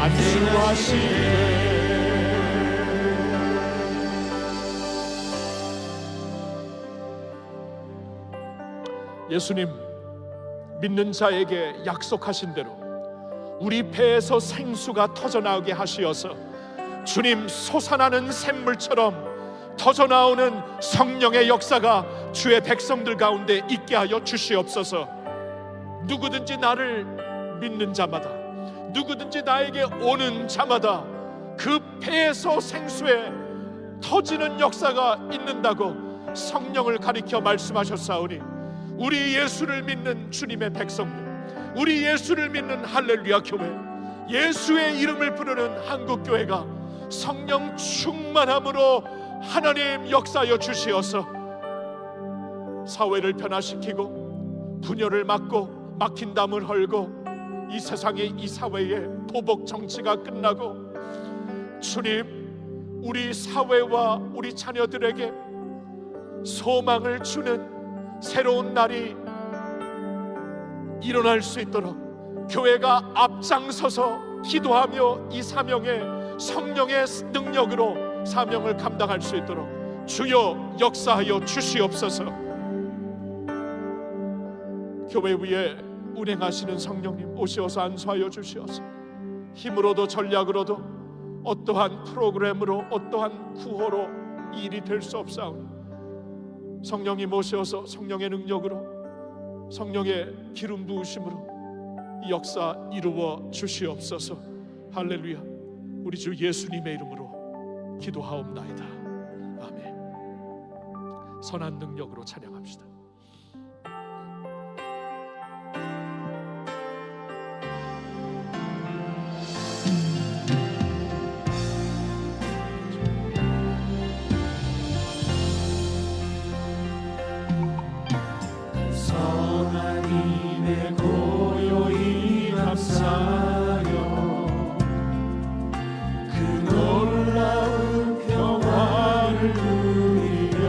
안수하시네. 예수님 믿는 자에게 약속하신 대로 우리 배에서 생수가 터져나오게 하시어서 주님 솟아나는 샘물처럼 터져나오는 성령의 역사가 주의 백성들 가운데 있게 하여 주시옵소서. 누구든지 나를 믿는 자마다, 누구든지 나에게 오는 자마다 그 배에서 생수에 터지는 역사가 있는다고 성령을 가리켜 말씀하셨사오니 우리 예수를 믿는 주님의 백성들, 우리 예수를 믿는 할렐루야 교회, 예수의 이름을 부르는 한국교회가 성령 충만함으로 하나님 역사하여 주시어서 사회를 변화시키고 분열을 막고 막힌 담을 헐고 이 세상의 이 사회의 도복 정치가 끝나고 주님 우리 사회와 우리 자녀들에게 소망을 주는 새로운 날이 일어날 수 있도록 교회가 앞장서서 기도하며 이 사명에 성령의 능력으로 사명을 감당할 수 있도록 주여 역사하여 주시옵소서. 교회 위에 운행하시는 성령님 오시어서 안수하여 주시어서 힘으로도 전략으로도 어떠한 프로그램으로 어떠한 구호로 이 일이 될 수 없사오니 성령님 오셔서 성령의 능력으로 성령의 기름 부으심으로 이 역사 이루어 주시옵소서. 할렐루야. 우리 주 예수님의 이름으로 기도하옵나이다. 아멘. 선한 능력으로 찬양합시다. 선하님의 고요히 감사여 그 놀라운 평화를 누리며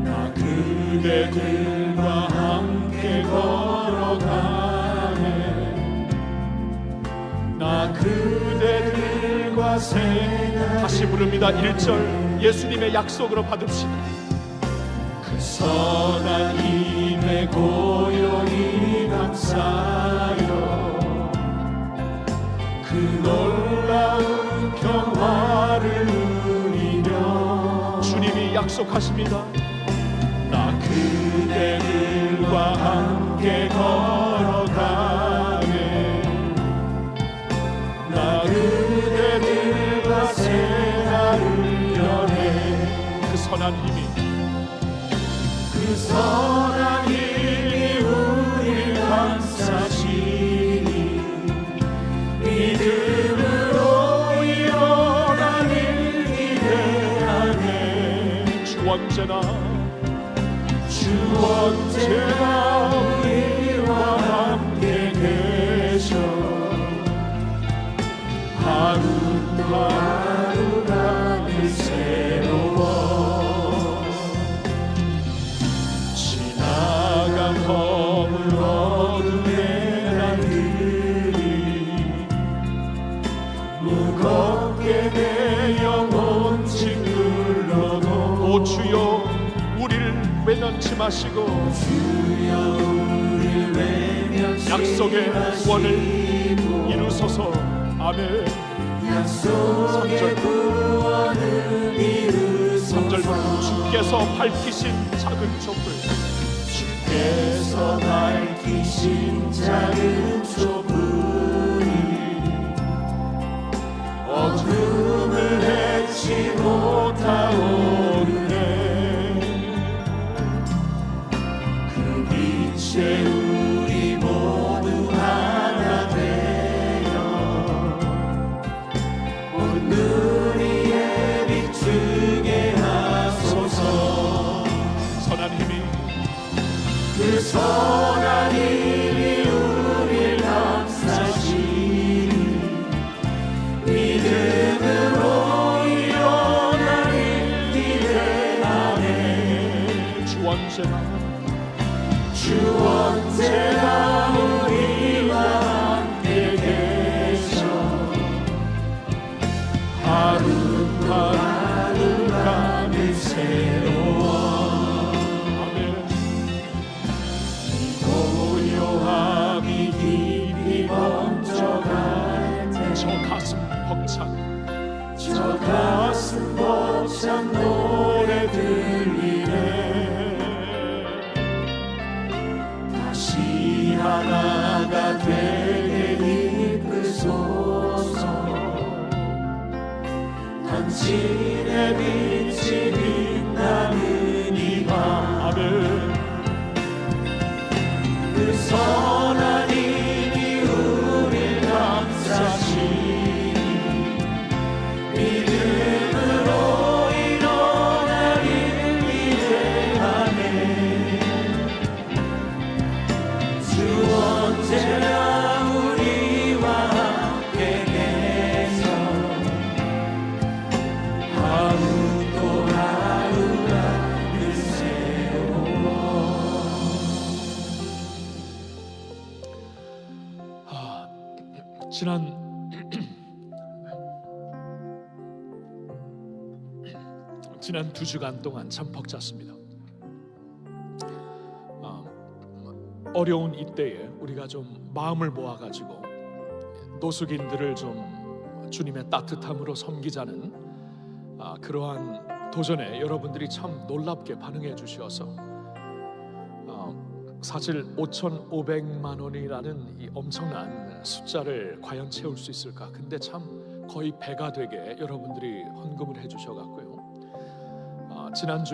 나 그대들과 함께 걸어가네. 나 그대들과 생활 다시 부릅니다. 1절 예수님의 약속으로 받읍시다. 그 선한 힘에 고요히 감사여 그 놀라운 평화를 약속하십니다. 나 그대들과 함께 걸어가네. 나 그대들과 새날을 여네. 그 선한 힘이 그 선한 힘이 우릴 감싸시니 믿음으로 일어나길 기대하네. 주 언제나 우리와 함께 계셔. 하루하루가 늘 새로워. 지나간 검은 어둠의 날들이 무겁게 내 영혼 짓눌러도 오 주여 우리를 외면치 마시고 약속의 구원을 이루소서. 아멘. 약속의 구원을 이루소서. 3절 주께서 밝히신 작은 촛불, 주께서 밝히신 작은 촛불이 어둠을 해치 못하오네. 그 빛에 우리 모두 하나 되어 온누리에 비추게 하소서. 선한 힘이 그 선한 힘이 우릴 감싸시니 믿음으로 일어나길 기대하네. 주 언제나 우리와 함께 계셔. 하루하루가 늘 새로워. 아멘. 고요함이 깊이 번져갈 때 저 가슴 벅찬 저 가슴 벅찬 노래 들리네. 다시 하나가 되게 이끌소서. 당신의 빛이 빛나는 이 밤. 아멘. 그 선한 힘이 우릴 감싸시니 믿음으로 일어나길 기대하네. 주 언제나 우리와 함께 계셔. 하루 또 하루가 늘 새로워. 지난 2주간 동안 참 벅찼습니다. 어려운 이때에 우리가 좀 마음을 모아가지고 노숙인들을 좀 주님의 따뜻함으로 섬기자는 그러한 도전에 여러분들이 참 놀랍게 반응해 주셔서 사실 5,500만 원이라는 이 엄청난 숫자를 과연 채울 수 있을까? 근데 참 거의 배가 되게 여러분들이 헌금을 해 주셔갖고요. 지난주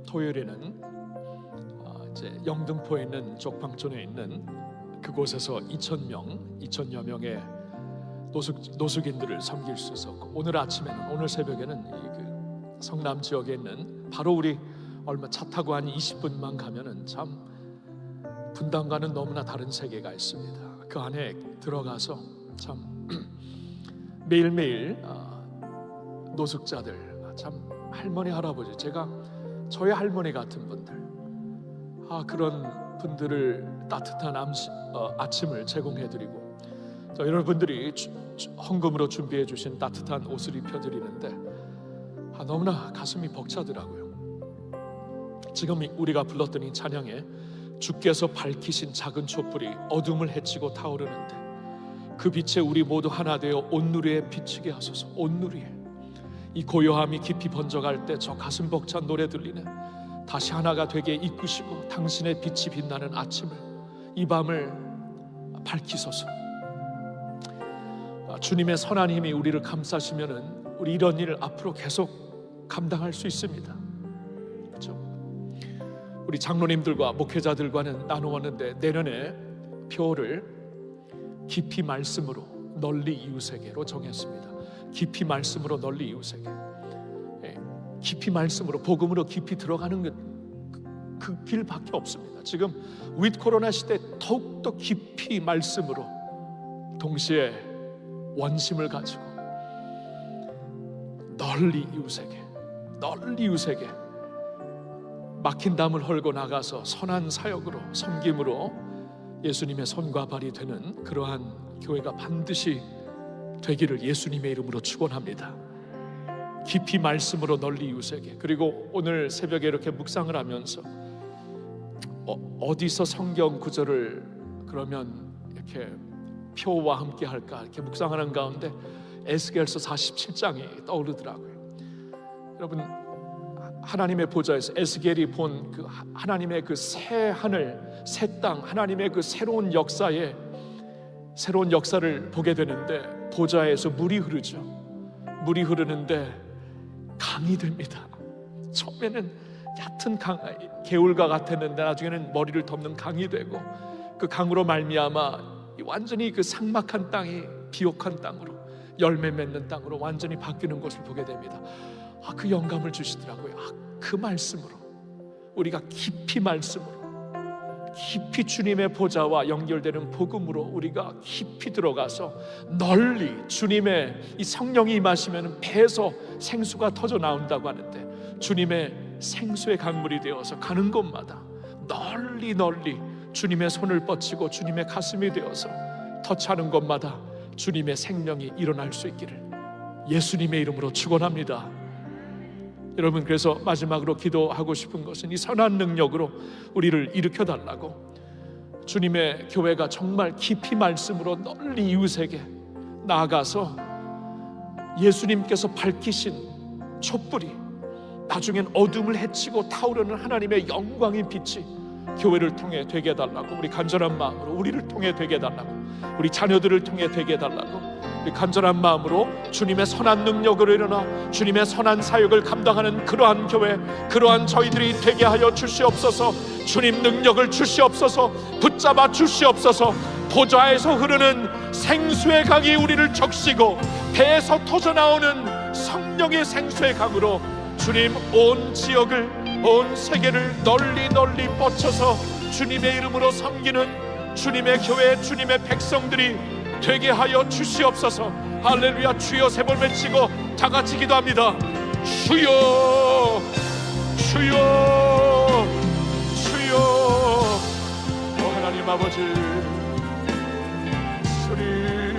토요일에는 이제 영등포에 있는 족방촌에 있는 그곳에서 2,000여 명의 노숙인들을 섬길 수 있었고, 오늘 새벽에는 그 성남 지역에 있는 바로 우리 얼마 차 타고 한 20분만 가면은 참 분당과는 너무나 다른 세계가 있습니다. 그 안에 들어가서 참 매일매일 노숙자들, 참 할머니 할아버지, 제가 저희 할머니 같은 분들, 그런 분들을 따뜻한 아침을 제공해드리고, 또 여러분들이 헌금으로 준비해 주신 따뜻한 옷을 입혀드리는데 너무나 가슴이 벅차더라고요. 지금 우리가 불렀던 이 찬양에 주께서 밝히신 작은 촛불이 어둠을 헤치고 타오르는데 그 빛에 우리 모두 하나 되어 온누리에 비치게 하소서. 온누리에, 이 고요함이 깊이 번져갈 때 저 가슴 벅찬 노래 들리네. 다시 하나가 되게 이끄시고 당신의 빛이 빛나는 아침을, 이 밤을 밝히소서. 주님의 선한 힘이 우리를 감싸시면은 우리 이런 일을 앞으로 계속 감당할 수 있습니다. 그렇죠? 우리 장로님들과 목회자들과는 나누었는데 내년에 표를 깊이 말씀으로 널리 이웃에게로 정했습니다. 깊이 말씀으로 널리 이웃에게. 깊이 말씀으로, 복음으로 깊이 들어가는 그 길밖에 없습니다. 지금 윗 코로나 시대 더욱더 깊이 말씀으로, 동시에 원심을 가지고 널리 이웃에게, 널리 이웃에게 막힌 담을 헐고 나가서 선한 사역으로, 섬김으로 예수님의 손과 발이 되는 그러한 교회가 반드시 되기를 예수님의 이름으로 축원합니다. 깊이 말씀으로 널리 이웃에게. 그리고 오늘 새벽에 이렇게 묵상을 하면서 어디서 성경 구절을 그러면 이렇게 표와 함께 할까 이렇게 묵상하는 가운데 에스겔서 47장이 떠오르더라고요. 여러분, 하나님의 보좌에서 에스겔이 본 그 하나님의 그 새 하늘, 새 땅, 하나님의 그 새로운 역사에, 새로운 역사를 보게 되는데 보좌에서 물이 흐르죠. 물이 흐르는데 강이 됩니다. 처음에는 얕은 개울가 같았는데 나중에는 머리를 덮는 강이 되고, 그 강으로 말미암아 완전히 그 삭막한 땅이 비옥한 땅으로, 열매 맺는 땅으로 완전히 바뀌는 것을 보게 됩니다. 그 영감을 주시더라고요. 그 말씀으로, 우리가 깊이 말씀으로, 깊이 주님의 보좌와 연결되는 복음으로 우리가 깊이 들어가서 널리 주님의 이 성령이 임하시면 배에서 생수가 터져 나온다고 하는데, 주님의 생수의 강물이 되어서 가는 곳마다 널리 널리 주님의 손을 뻗치고 주님의 가슴이 되어서 터치하는 곳마다 주님의 생명이 일어날 수 있기를 예수님의 이름으로 축원합니다. 여러분, 그래서 마지막으로 기도하고 싶은 것은 이 선한 능력으로 우리를 일으켜 달라고, 주님의 교회가 정말 깊이 말씀으로 널리 이웃에게 나아가서 예수님께서 밝히신 촛불이 나중엔 어둠을 헤치고 타오르는 하나님의 영광의 빛이 교회를 통해 되게 해달라고, 우리 간절한 마음으로 우리를 통해 되게 해달라고, 우리 자녀들을 통해 되게 해달라고 우리 간절한 마음으로 주님의 선한 능력으로 일어나 주님의 선한 사역을 감당하는 그러한 교회, 그러한 저희들이 되게 하여 주시옵소서. 주님 능력을 주시옵소서. 붙잡아 주시옵소서. 보좌에서 흐르는 생수의 강이 우리를 적시고 배에서 터져나오는 성령의 생수의 강으로 주님 온 지역을, 온 세계를 널리 널리 뻗쳐서 주님의 이름으로 섬기는 주님의 교회, 주님의 백성들이 되게 하여 주시옵소서. 할렐루야. 주여 세 번 외치고 다 같이 기도합니다. 주여, 주여, 주여. 하나님 아버지, 주님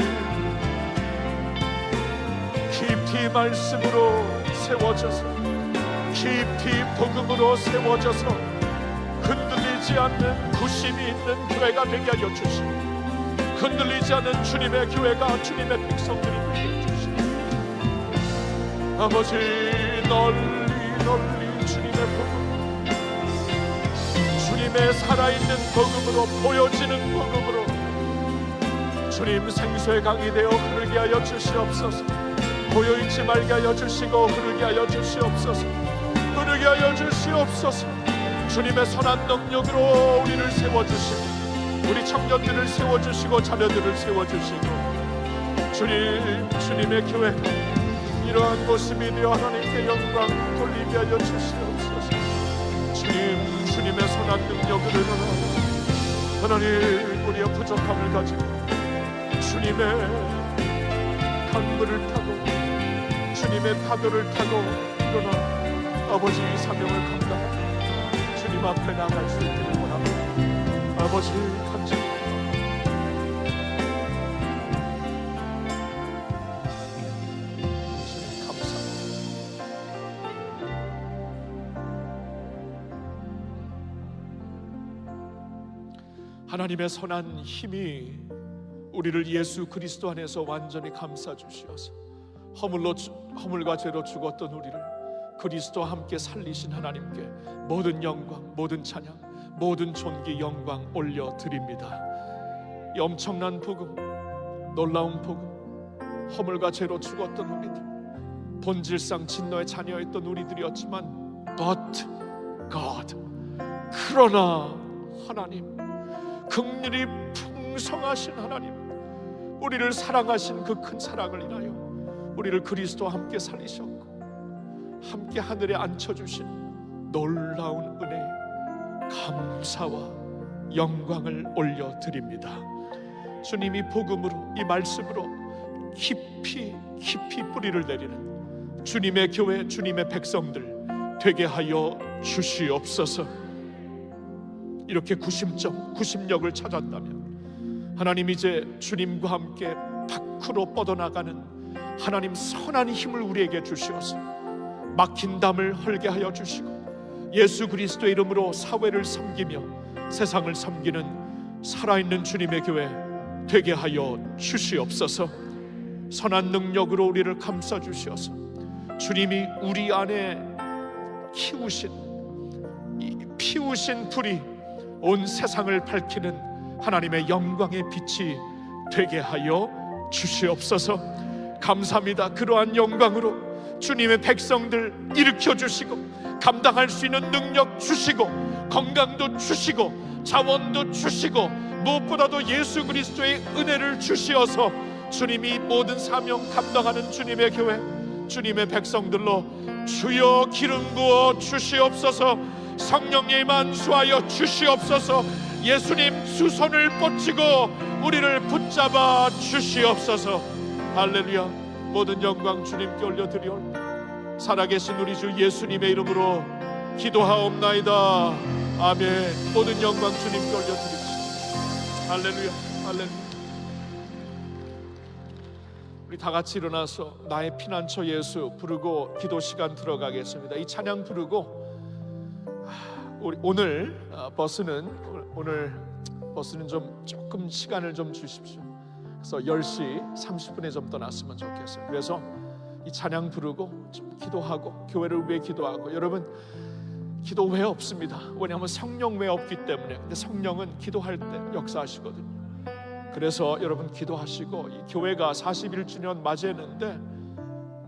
깊이 말씀으로 세워져서, 깊이 복음으로 세워져서 흔들리지 않는 부심이 있는 교회가 되게 하여 주시고, 흔들리지 않는 주님의 교회가, 주님의 백성들이 되게 하여 주시고, 아버지 널리 널리 주님의 복음, 주님의 살아있는 복음으로, 보여지는 복음으로 주님 생수의 강이 되어 흐르게 하여 주시옵소서. 고여있지 말게 하여 주시고 흐르게 하여 주시옵소서. 흐르게 하여 주시옵소서. 주님의 선한 능력으로 우리를 세워주시고, 우리 청년들을 세워주시고 자녀들을 세워주시고, 주님의 교회 이러한 모습이 되어 하나님께 영광 돌리게 하여 주시옵소서. 주님의 선한 능력으로 일어나 하나님 우리의 부족함을 가지고 주님의 강물을 타고 주님의 파도를 타고 일어나 아버지 이 사명을 감당하고 주님 앞에 나갈 수 있기를 원합니다. 아버지 감사합니다. 주님 감사합니다. 하나님의 선한 힘이 우리를 예수 그리스도 안에서 완전히 감싸 주시어서 허물과 죄로 죽었던 우리를 그리스도와 함께 살리신 하나님께 모든 영광, 모든 찬양, 모든 존귀, 영광 올려드립니다. 이 엄청난 복음, 놀라운 복음, 허물과 죄로 죽었던 우리들, 본질상 진노의 자녀였던 우리들이었지만 But God, 그러나 하나님, 긍휼이 풍성하신 하나님, 우리를 사랑하신 그 큰 사랑을 인하여 우리를 그리스도와 함께 살리셨고 함께 하늘에 앉혀주신 놀라운 은혜에 감사와 영광을 올려드립니다. 주님이 복음으로, 이 말씀으로 깊이 뿌리를 내리는 주님의 교회, 주님의 백성들 되게 하여 주시옵소서. 이렇게 구심력을 찾았다면 하나님, 이제 주님과 함께 밖으로 뻗어나가는 하나님 선한 힘을 우리에게 주시어서 막힌 담을 헐게 하여 주시고 예수 그리스도의 이름으로 사회를 섬기며 세상을 섬기는 살아있는 주님의 교회 되게 하여 주시옵소서. 선한 능력으로 우리를 감싸 주시어서 주님이 우리 안에 피우신 불이 온 세상을 밝히는 하나님의 영광의 빛이 되게 하여 주시옵소서. 감사합니다. 그러한 영광으로 주님의 백성들 일으켜 주시고 감당할 수 있는 능력 주시고 건강도 주시고 자원도 주시고 무엇보다도 예수 그리스도의 은혜를 주시어서 주님이 모든 사명 감당하는 주님의 교회, 주님의 백성들로 주여 기름 부어 주시옵소서. 성령님 만수하여 주시옵소서. 예수님 두 손을 뻗치고 우리를 붙잡아 주시옵소서. 할렐루야. 모든 영광 주님께 올려드리옵나이다. 살아계신 우리 주 예수님의 이름으로 기도하옵나이다. 아멘. 모든 영광 주님께 올려드립시다. 할렐루야. 할렐루야. 우리 다 같이 일어나서 나의 피난처 예수 부르고 기도 시간 들어가겠습니다. 이 찬양 부르고 오늘 버스는 좀 조금 시간을 좀 주십시오. 그래서 10시 30분에 좀 떠났으면 좋겠어요. 그래서 이 찬양 부르고 좀 기도하고 교회를 위해 기도하고, 여러분 기도 왜 없습니다. 왜냐하면 성령 왜 없기 때문에. 근데 성령은 기도할 때 역사하시거든요. 그래서 여러분 기도하시고, 이 교회가 41주년 맞이했는데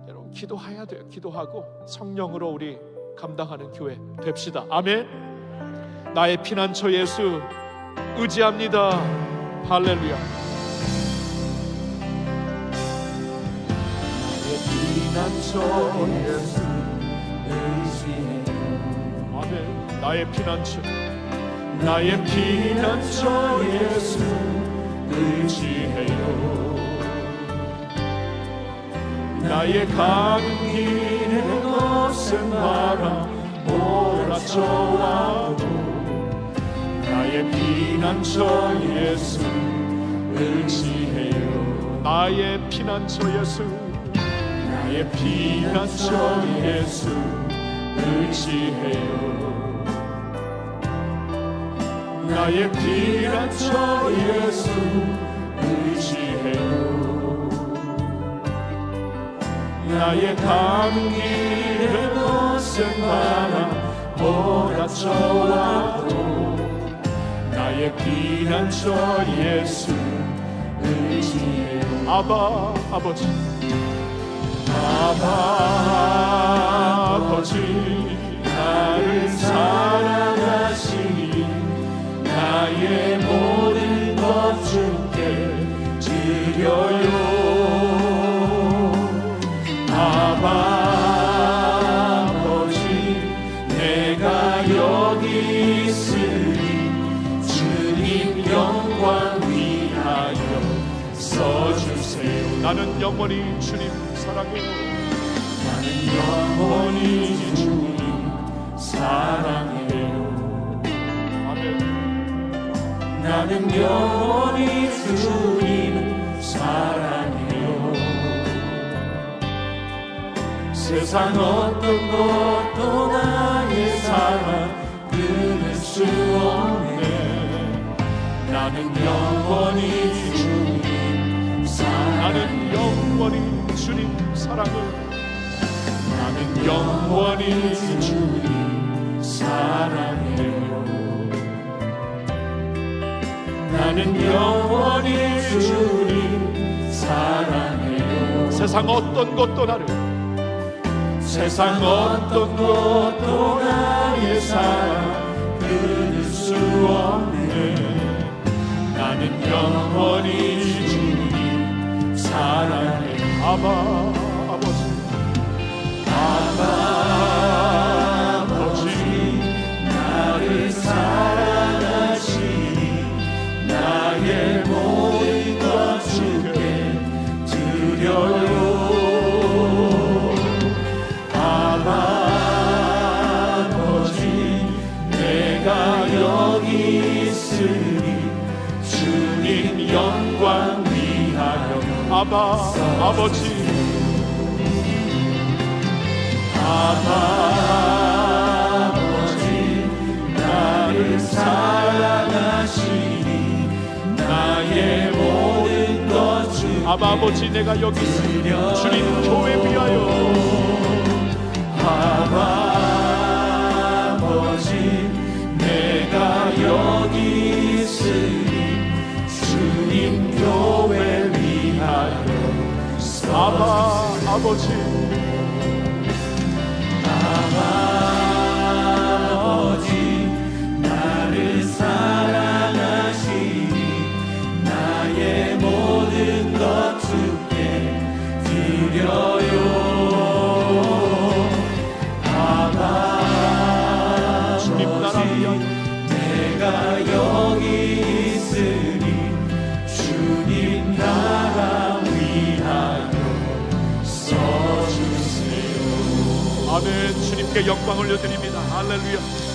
여러분 기도해야 돼요. 기도하고 성령으로 우리 감당하는 교회 됩시다. 아멘. 나의 피난처 예수 의지합니다. 할렐루야. 나의 피난처 예수 의지해요. 아멘. 나의 피난처, 나의 피난처 예수 의지해요. 나의 가는 길에 거센 바람 몰아쳐와도 나의 피난처 예수 의지해요. 나의 피난처 예수, 나의 피난처 예수 의지해요. 나의 피난처 예수 의지해요. 나의 가는 길에 거센 바람 몰아쳐와도 나의 피난처 예수 의지해요. 아바 아버지, 아바 아버지 나를 사랑하시니 나의 모든 것 주께 드려요. 아바 아버지 내가 여기 있으니 주님 영광 위하여 써주세요. 나는 영원히 주님 사랑해요. 나는 영원히 주님 사랑해요. 아멘. 나는 영원히 주님 사랑해요. 세상 어떤 것도 나의 사랑 끊을 수 없네. 나는 영원히 주님 사랑해요. 나는 영원히 주님 사랑을 나는 영원히 주님 사랑해요. 나는 영원히 주님 사랑해요. 세상 어떤 것도 나를 세상 어떤 것도 나의 사랑 끊을 수 없네. 나는 영원히 주님 사랑해. 아버지 나를 사랑하시니 나의 모든 것 주께 드려요. 아버지 내가 여기 있으니 주님 영광 위하여. 아버지 나를 사랑하시니 나의 모든 것 주께 아버지 내가 여기 있으니 주님 교회 위하여 아버지 내가 여기 있으니 주님 교회 위하여 아버지 나를 사랑하시니 나의 모든 것 주께 드려요. 주님 나라 위하여 내가 여기 있으니 주님 나라 위하여 써주세요. 아멘. 주님께 영광 올려드립니다. 할렐루야.